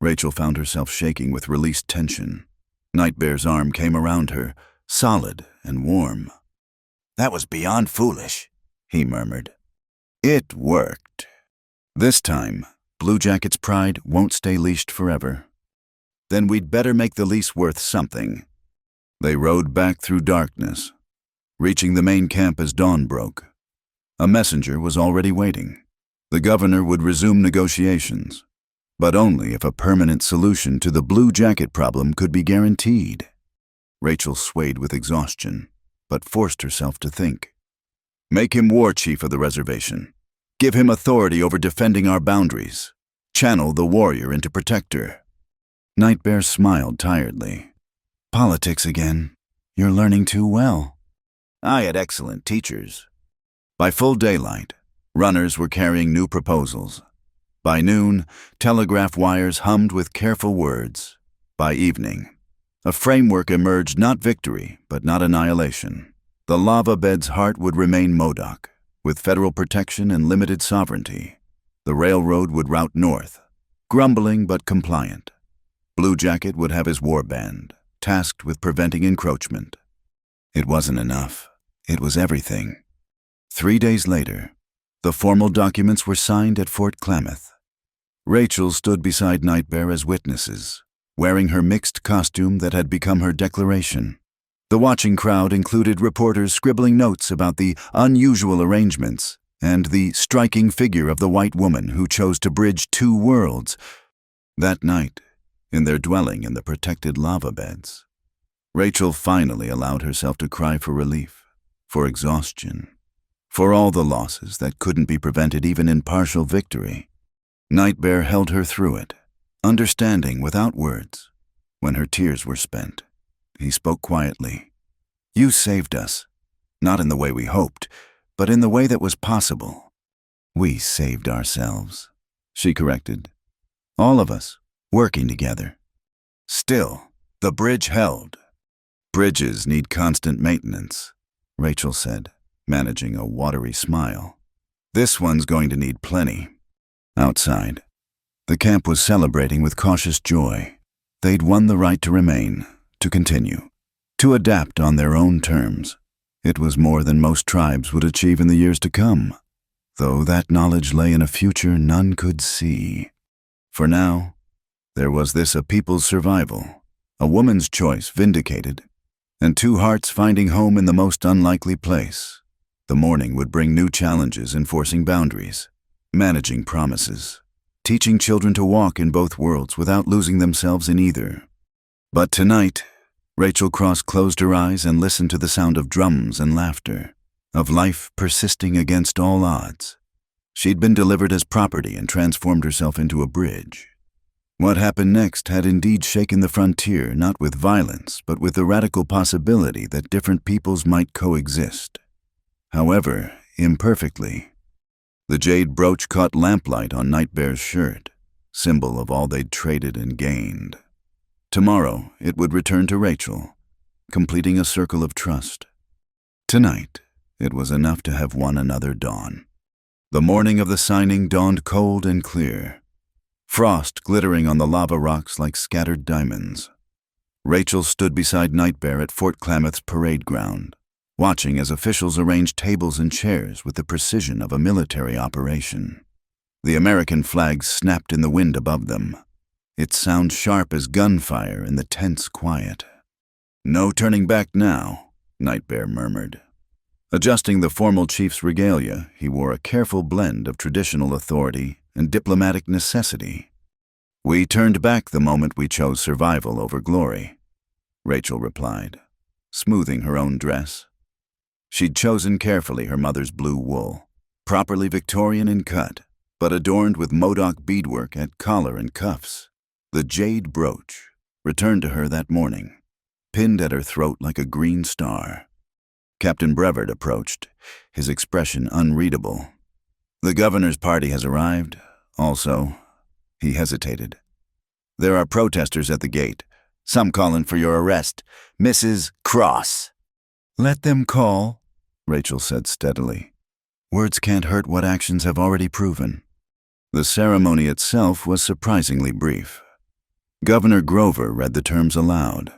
Rachel found herself shaking with released tension. Nightbear's arm came around her, solid and warm. "That was beyond foolish," he murmured. "It worked. This time, Blue Jacket's pride won't stay leashed forever. Then we'd better make the lease worth something." They rode back through darkness, reaching the main camp as dawn broke. A messenger was already waiting. The governor would resume negotiations, but only if a permanent solution to the Blue Jacket problem could be guaranteed. Rachel swayed with exhaustion, but forced herself to think. Make him war chief of the reservation. Give him authority over defending our boundaries. Channel the warrior into protector. Nightbear smiled tiredly. Politics again. You're learning too well. I had excellent teachers. By full daylight, runners were carrying new proposals. By noon, telegraph wires hummed with careful words. By evening, a framework emerged, not victory, but not annihilation. The lava bed's heart would remain Modoc, with federal protection and limited sovereignty. The railroad would route north, grumbling but compliant. Blue Jacket would have his war band, tasked with preventing encroachment. It wasn't enough. It was everything. 3 days later, the formal documents were signed at Fort Klamath. Rachel stood beside Nightbear as witnesses, wearing her mixed costume that had become her declaration. The watching crowd included reporters scribbling notes about the unusual arrangements and the striking figure of the white woman who chose to bridge two worlds. That night, in their dwelling in the protected lava beds, Rachel finally allowed herself to cry for relief, for exhaustion, for all the losses that couldn't be prevented even in partial victory. Nightbear held her through it, understanding without words. When her tears were spent, he spoke quietly. You saved us, not in the way we hoped, but in the way that was possible. We saved ourselves, she corrected. All of us, working together. Still, the bridge held. Bridges need constant maintenance, Rachel said, managing a watery smile. This one's going to need plenty. Outside, the camp was celebrating with cautious joy. They'd won the right to remain, to continue, to adapt on their own terms. It was more than most tribes would achieve in the years to come, though that knowledge lay in a future none could see. For now, there was a people's survival, a woman's choice vindicated, and two hearts finding home in the most unlikely place. The morning would bring new challenges enforcing boundaries, managing promises, teaching children to walk in both worlds without losing themselves in either. But tonight, Rachel Cross closed her eyes and listened to the sound of drums and laughter, of life persisting against all odds. She'd been delivered as property and transformed herself into a bridge. What happened next had indeed shaken the frontier, not with violence, but with the radical possibility that different peoples might coexist. However, imperfectly. The jade brooch caught lamplight on Nightbear's shirt, symbol of all they'd traded and gained. Tomorrow, it would return to Rachel, completing a circle of trust. Tonight, it was enough to have won another dawn. The morning of the signing dawned cold and clear, frost glittering on the lava rocks like scattered diamonds. Rachel stood beside Nightbear at Fort Klamath's parade ground, watching as officials arranged tables and chairs with the precision of a military operation. The American flag snapped in the wind above them, its sound sharp as gunfire in the tense quiet. No turning back now, Nightbear murmured. Adjusting the formal chief's regalia, he wore a careful blend of traditional authority and diplomatic necessity. We turned back the moment we chose survival over glory, Rachel replied, smoothing her own dress. She'd chosen carefully her mother's blue wool, properly Victorian in cut, but adorned with Modoc beadwork at collar and cuffs. The jade brooch returned to her that morning, pinned at her throat like a green star. Captain Brevard approached, his expression unreadable. The governor's party has arrived. Also, he hesitated. There are protesters at the gate, some calling for your arrest. Mrs. Cross. Let them call, Rachel said steadily. Words can't hurt what actions have already proven. The ceremony itself was surprisingly brief. Governor Grover read the terms aloud,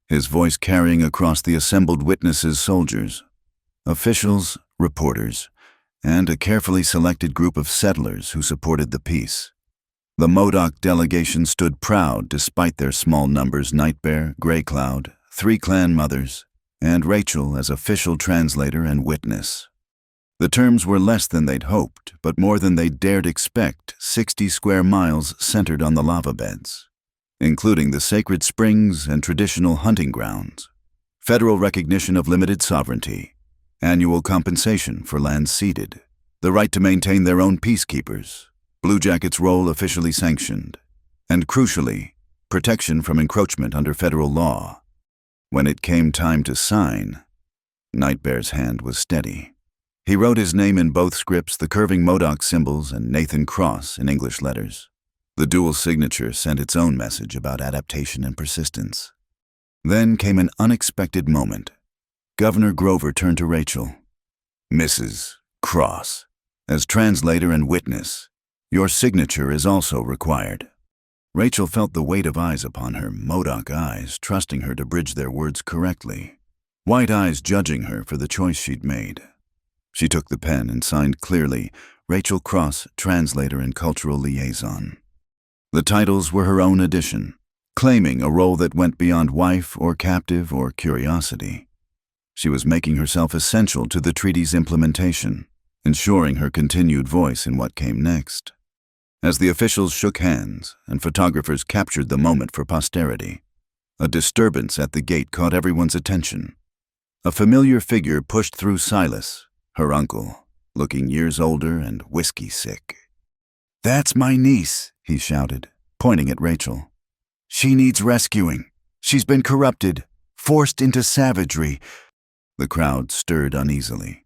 his voice carrying across the assembled witnesses soldiers, officials, reporters, and a carefully selected group of settlers who supported the peace. The Modoc delegation stood proud despite their small numbers: Nightbear, Grey Cloud, 3 clan mothers, and Rachel as official translator and witness. The terms were less than they'd hoped, but more than they dared expect: 60 square miles centered on the lava beds, including the sacred springs and traditional hunting grounds, federal recognition of limited sovereignty, annual compensation for land ceded, the right to maintain their own peacekeepers, Blue Jackets' role officially sanctioned, and crucially, protection from encroachment under federal law. When it came time to sign, Nightbear's hand was steady. He wrote his name in both scripts, the curving Modoc symbols and Nathan Cross in English letters. The dual signature sent its own message about adaptation and persistence. Then came an unexpected moment. Governor Grover turned to Rachel. "Mrs. Cross, as translator and witness, your signature is also required." Rachel felt the weight of eyes upon her, Modoc eyes trusting her to bridge their words correctly, white eyes judging her for the choice she'd made. She took the pen and signed clearly, Rachel Cross, translator and cultural liaison. The titles were her own addition, claiming a role that went beyond wife or captive or curiosity. She was making herself essential to the treaty's implementation, ensuring her continued voice in what came next. As the officials shook hands and photographers captured the moment for posterity, a disturbance at the gate caught everyone's attention. A familiar figure pushed through Silas, her uncle, looking years older and whiskey-sick. "That's my niece," he shouted, pointing at Rachel. "She needs rescuing. She's been corrupted, forced into savagery." The crowd stirred uneasily.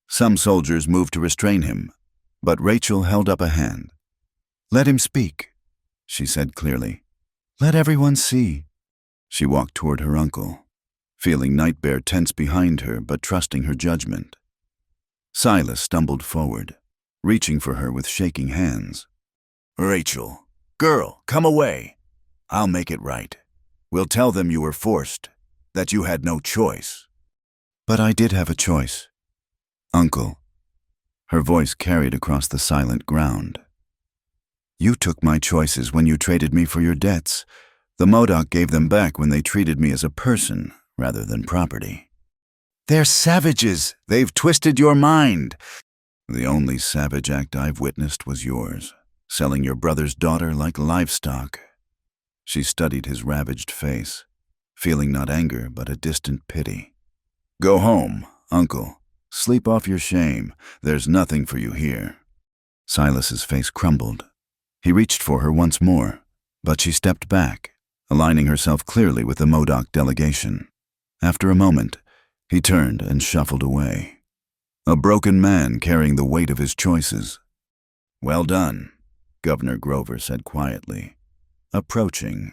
Some soldiers moved to restrain him, but Rachel held up a hand. "Let him speak," she said clearly. "Let everyone see." She walked toward her uncle, feeling Nightbear tense behind her but trusting her judgment. Silas stumbled forward, reaching for her with shaking hands. "Rachel, girl, come away. I'll make it right. We'll tell them you were forced, that you had no choice." "But I did have a choice. Uncle." Her voice carried across the silent ground. "You took my choices when you traded me for your debts. The Modoc gave them back when they treated me as a person rather than property." "They're savages. They've twisted your mind." "The only savage act I've witnessed was yours, selling your brother's daughter like livestock." She studied his ravaged face, feeling not anger but a distant pity. "Go home, uncle. Sleep off your shame. There's nothing for you here." Silas's face crumbled. He reached for her once more, but she stepped back, aligning herself clearly with the Modoc delegation. After a moment, he turned and shuffled away, a broken man carrying the weight of his choices. "Well done," Governor Grover said quietly, approaching.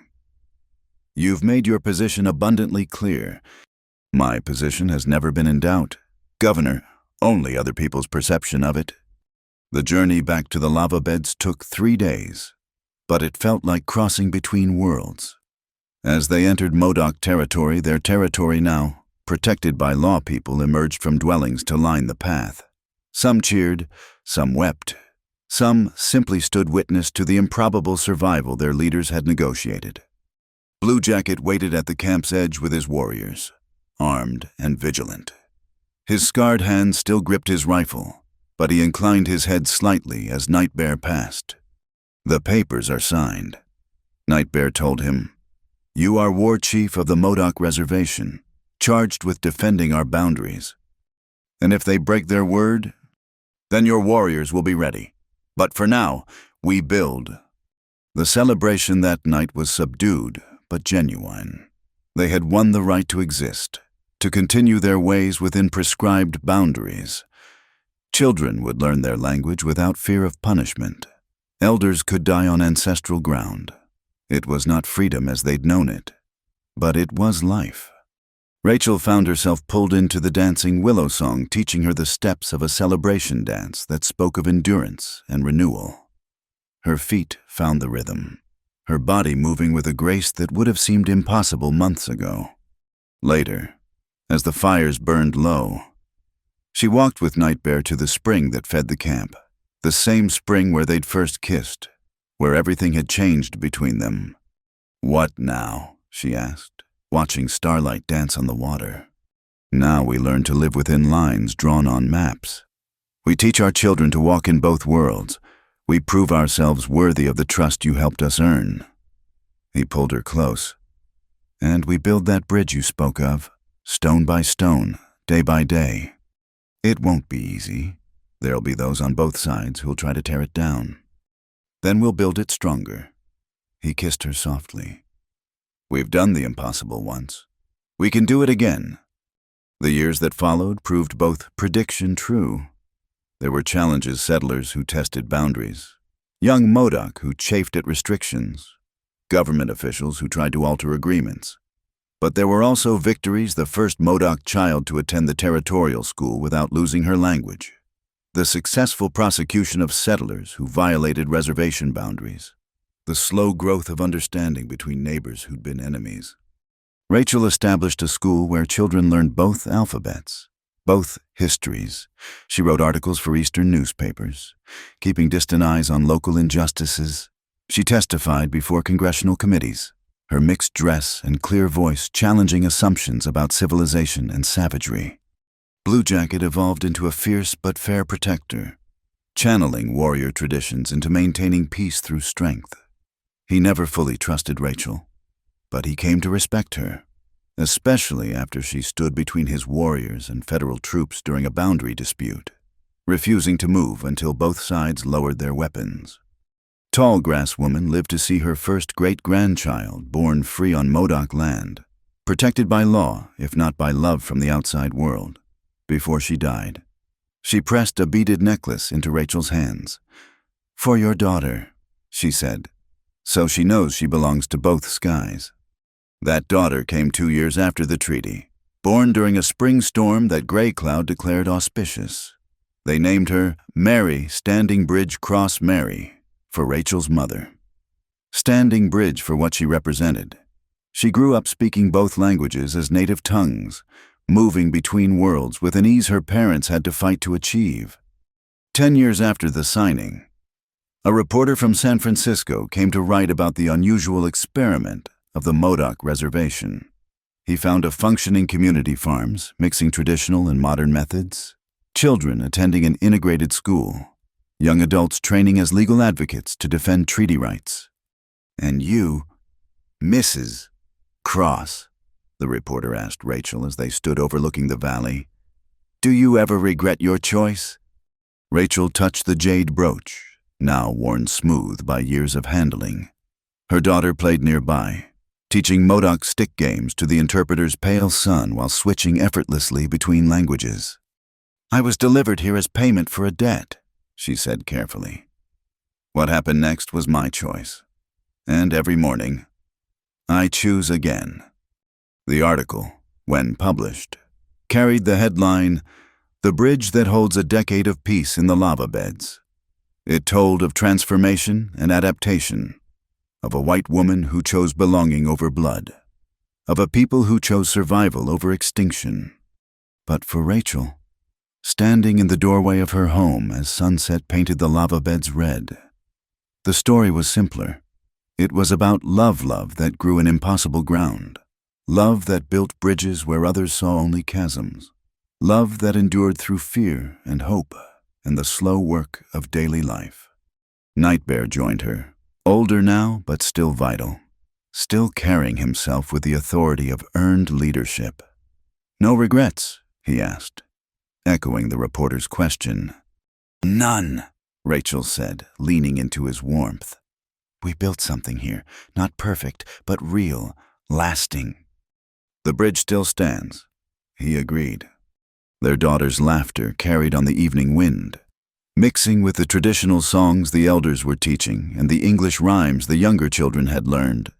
"You've made your position abundantly clear. My position has never been in doubt, Governor, only other people's perception of it." The journey back to the lava beds took 3 days, but it felt like crossing between worlds. As they entered Modoc territory, their territory now, protected by law people, emerged from dwellings to line the path. Some cheered, some wept, some simply stood witness to the improbable survival their leaders had negotiated. Blue Jacket waited at the camp's edge with his warriors, armed and vigilant. His scarred hand still gripped his rifle, but he inclined his head slightly as Nightbear passed. "The papers are signed," Nightbear told him. "You are war chief of the Modoc Reservation, charged with defending our boundaries. And if they break their word, then your warriors will be ready. But for now, we build." The celebration that night was subdued but genuine. They had won the right to exist, to continue their ways within prescribed boundaries. Children would learn their language without fear of punishment. Elders could die on ancestral ground. It was not freedom as they'd known it, but it was life. Rachel found herself pulled into the dancing willow song, teaching her the steps of a celebration dance that spoke of endurance and renewal. Her feet found the rhythm, her body moving with a grace that would have seemed impossible months ago. Later, as the fires burned low, she walked with Nightbear to the spring that fed the camp, the same spring where they'd first kissed, where everything had changed between them. "What now?" she asked, watching starlight dance on the water. "Now we learn to live within lines drawn on maps. We teach our children to walk in both worlds. We prove ourselves worthy of the trust you helped us earn." He pulled her close. "And we build that bridge you spoke of, stone by stone, day by day. It won't be easy. There'll be those on both sides who'll try to tear it down. Then we'll build it stronger." He kissed her softly. "We've done the impossible once. We can do it again." The years that followed proved both prediction true. There were challenges settlers who tested boundaries, young Modoc who chafed at restrictions, government officials who tried to alter agreements. But there were also victories: the first Modoc child to attend the territorial school without losing her language, the successful prosecution of settlers who violated reservation boundaries, the slow growth of understanding between neighbors who'd been enemies. Rachel established a school where children learned both alphabets, both histories. She wrote articles for Eastern newspapers, keeping distant eyes on local injustices. She testified before congressional committees, her mixed dress and clear voice challenging assumptions about civilization and savagery. Blue Jacket evolved into a fierce but fair protector, channeling warrior traditions into maintaining peace through strength. He never fully trusted Rachel, but he came to respect her, especially after she stood between his warriors and federal troops during a boundary dispute, refusing to move until both sides lowered their weapons. Tallgrass Woman lived to see her first great-grandchild born free on Modoc land, protected by law, if not by love from the outside world. Before she died, she pressed a beaded necklace into Rachel's hands. "For your daughter," she said, "so she knows she belongs to both skies." That daughter came 2 years after the treaty, born during a spring storm that Gray Cloud declared auspicious. They named her Mary Standing Bridge Cross Mary, for Rachel's mother. Standing Bridge for what she represented. She grew up speaking both languages as native tongues, moving between worlds with an ease her parents had to fight to achieve. 10 years after the signing, a reporter from San Francisco came to write about the unusual experiment of the Modoc Reservation. He found a functioning community farms, mixing traditional and modern methods, children attending an integrated school, young adults training as legal advocates to defend treaty rights. "And you, Mrs. Cross," the reporter asked Rachel as they stood overlooking the valley, "do you ever regret your choice?" Rachel touched the jade brooch, now worn smooth by years of handling. Her daughter played nearby, teaching Modoc stick games to the interpreter's pale son while switching effortlessly between languages. "I was delivered here as payment for a debt," she said carefully. "What happened next was my choice. And every morning, I choose again." The article, when published, carried the headline, "The Bridge That Holds a Decade of Peace in the Lava Beds." It told of transformation and adaptation, of a white woman who chose belonging over blood, of a people who chose survival over extinction. But for Rachel, standing in the doorway of her home as sunset painted the lava beds red, the story was simpler. It was about love that grew in impossible ground, love that built bridges where others saw only chasms, love that endured through fear and hope and the slow work of daily life. Nightbear joined her, older now but still vital, still carrying himself with the authority of earned leadership. "No regrets?" he asked, echoing the reporter's question. "None," Rachel said, leaning into his warmth. "We built something here, not perfect, but real, lasting." "The bridge still stands," he agreed. Their daughter's laughter carried on the evening wind, mixing with the traditional songs the elders were teaching and the English rhymes the younger children had learned.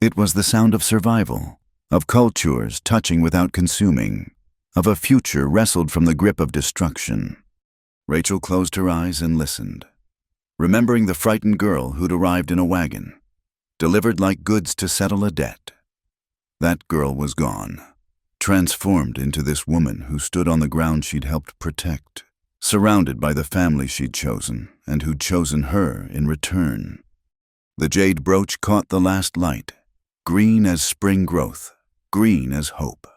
It was the sound of survival, of cultures touching without consuming, of a future wrestled from the grip of destruction. Rachel closed her eyes and listened, remembering the frightened girl who'd arrived in a wagon, delivered like goods to settle a debt. That girl was gone, transformed into this woman who stood on the ground she'd helped protect, surrounded by the family she'd chosen and who'd chosen her in return. The jade brooch caught the last light, green as spring growth, green as hope,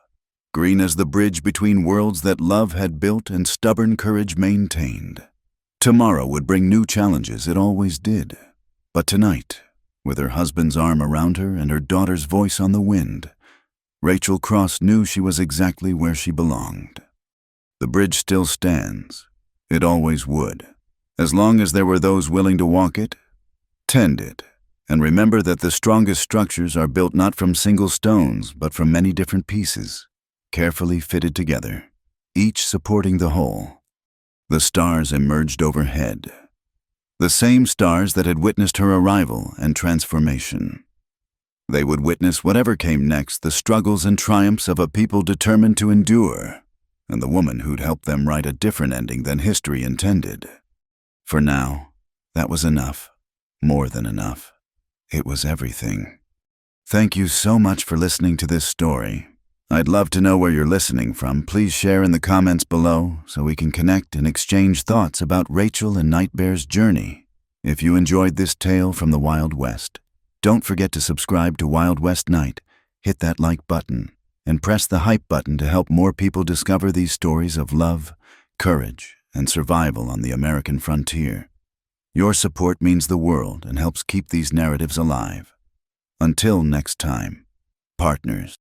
green as the bridge between worlds that love had built and stubborn courage maintained. Tomorrow would bring new challenges, it always did. But tonight, with her husband's arm around her and her daughter's voice on the wind, Rachel Cross knew she was exactly where she belonged. The bridge still stands, It always would, as long as there were those willing to walk it, tend it, and remember that the strongest structures are built not from single stones, but from many different pieces, carefully fitted together, each supporting the whole. The stars emerged overhead, the same stars that had witnessed her arrival and transformation. They would witness whatever came next, the struggles and triumphs of a people determined to endure, and the woman who'd helped them write a different ending than history intended. For now, that was enough, more than enough. It was everything. Thank you so much for listening to this story. I'd love to know where you're listening from. Please share in the comments below so we can connect and exchange thoughts about Rachel and Nightbear's journey. If you enjoyed this tale from the Wild West, don't forget to subscribe to Wild West Night, hit that like button, and press the hype button to help more people discover these stories of love, courage, and survival on the American frontier. Your support means the world and helps keep these narratives alive. Until next time, partners.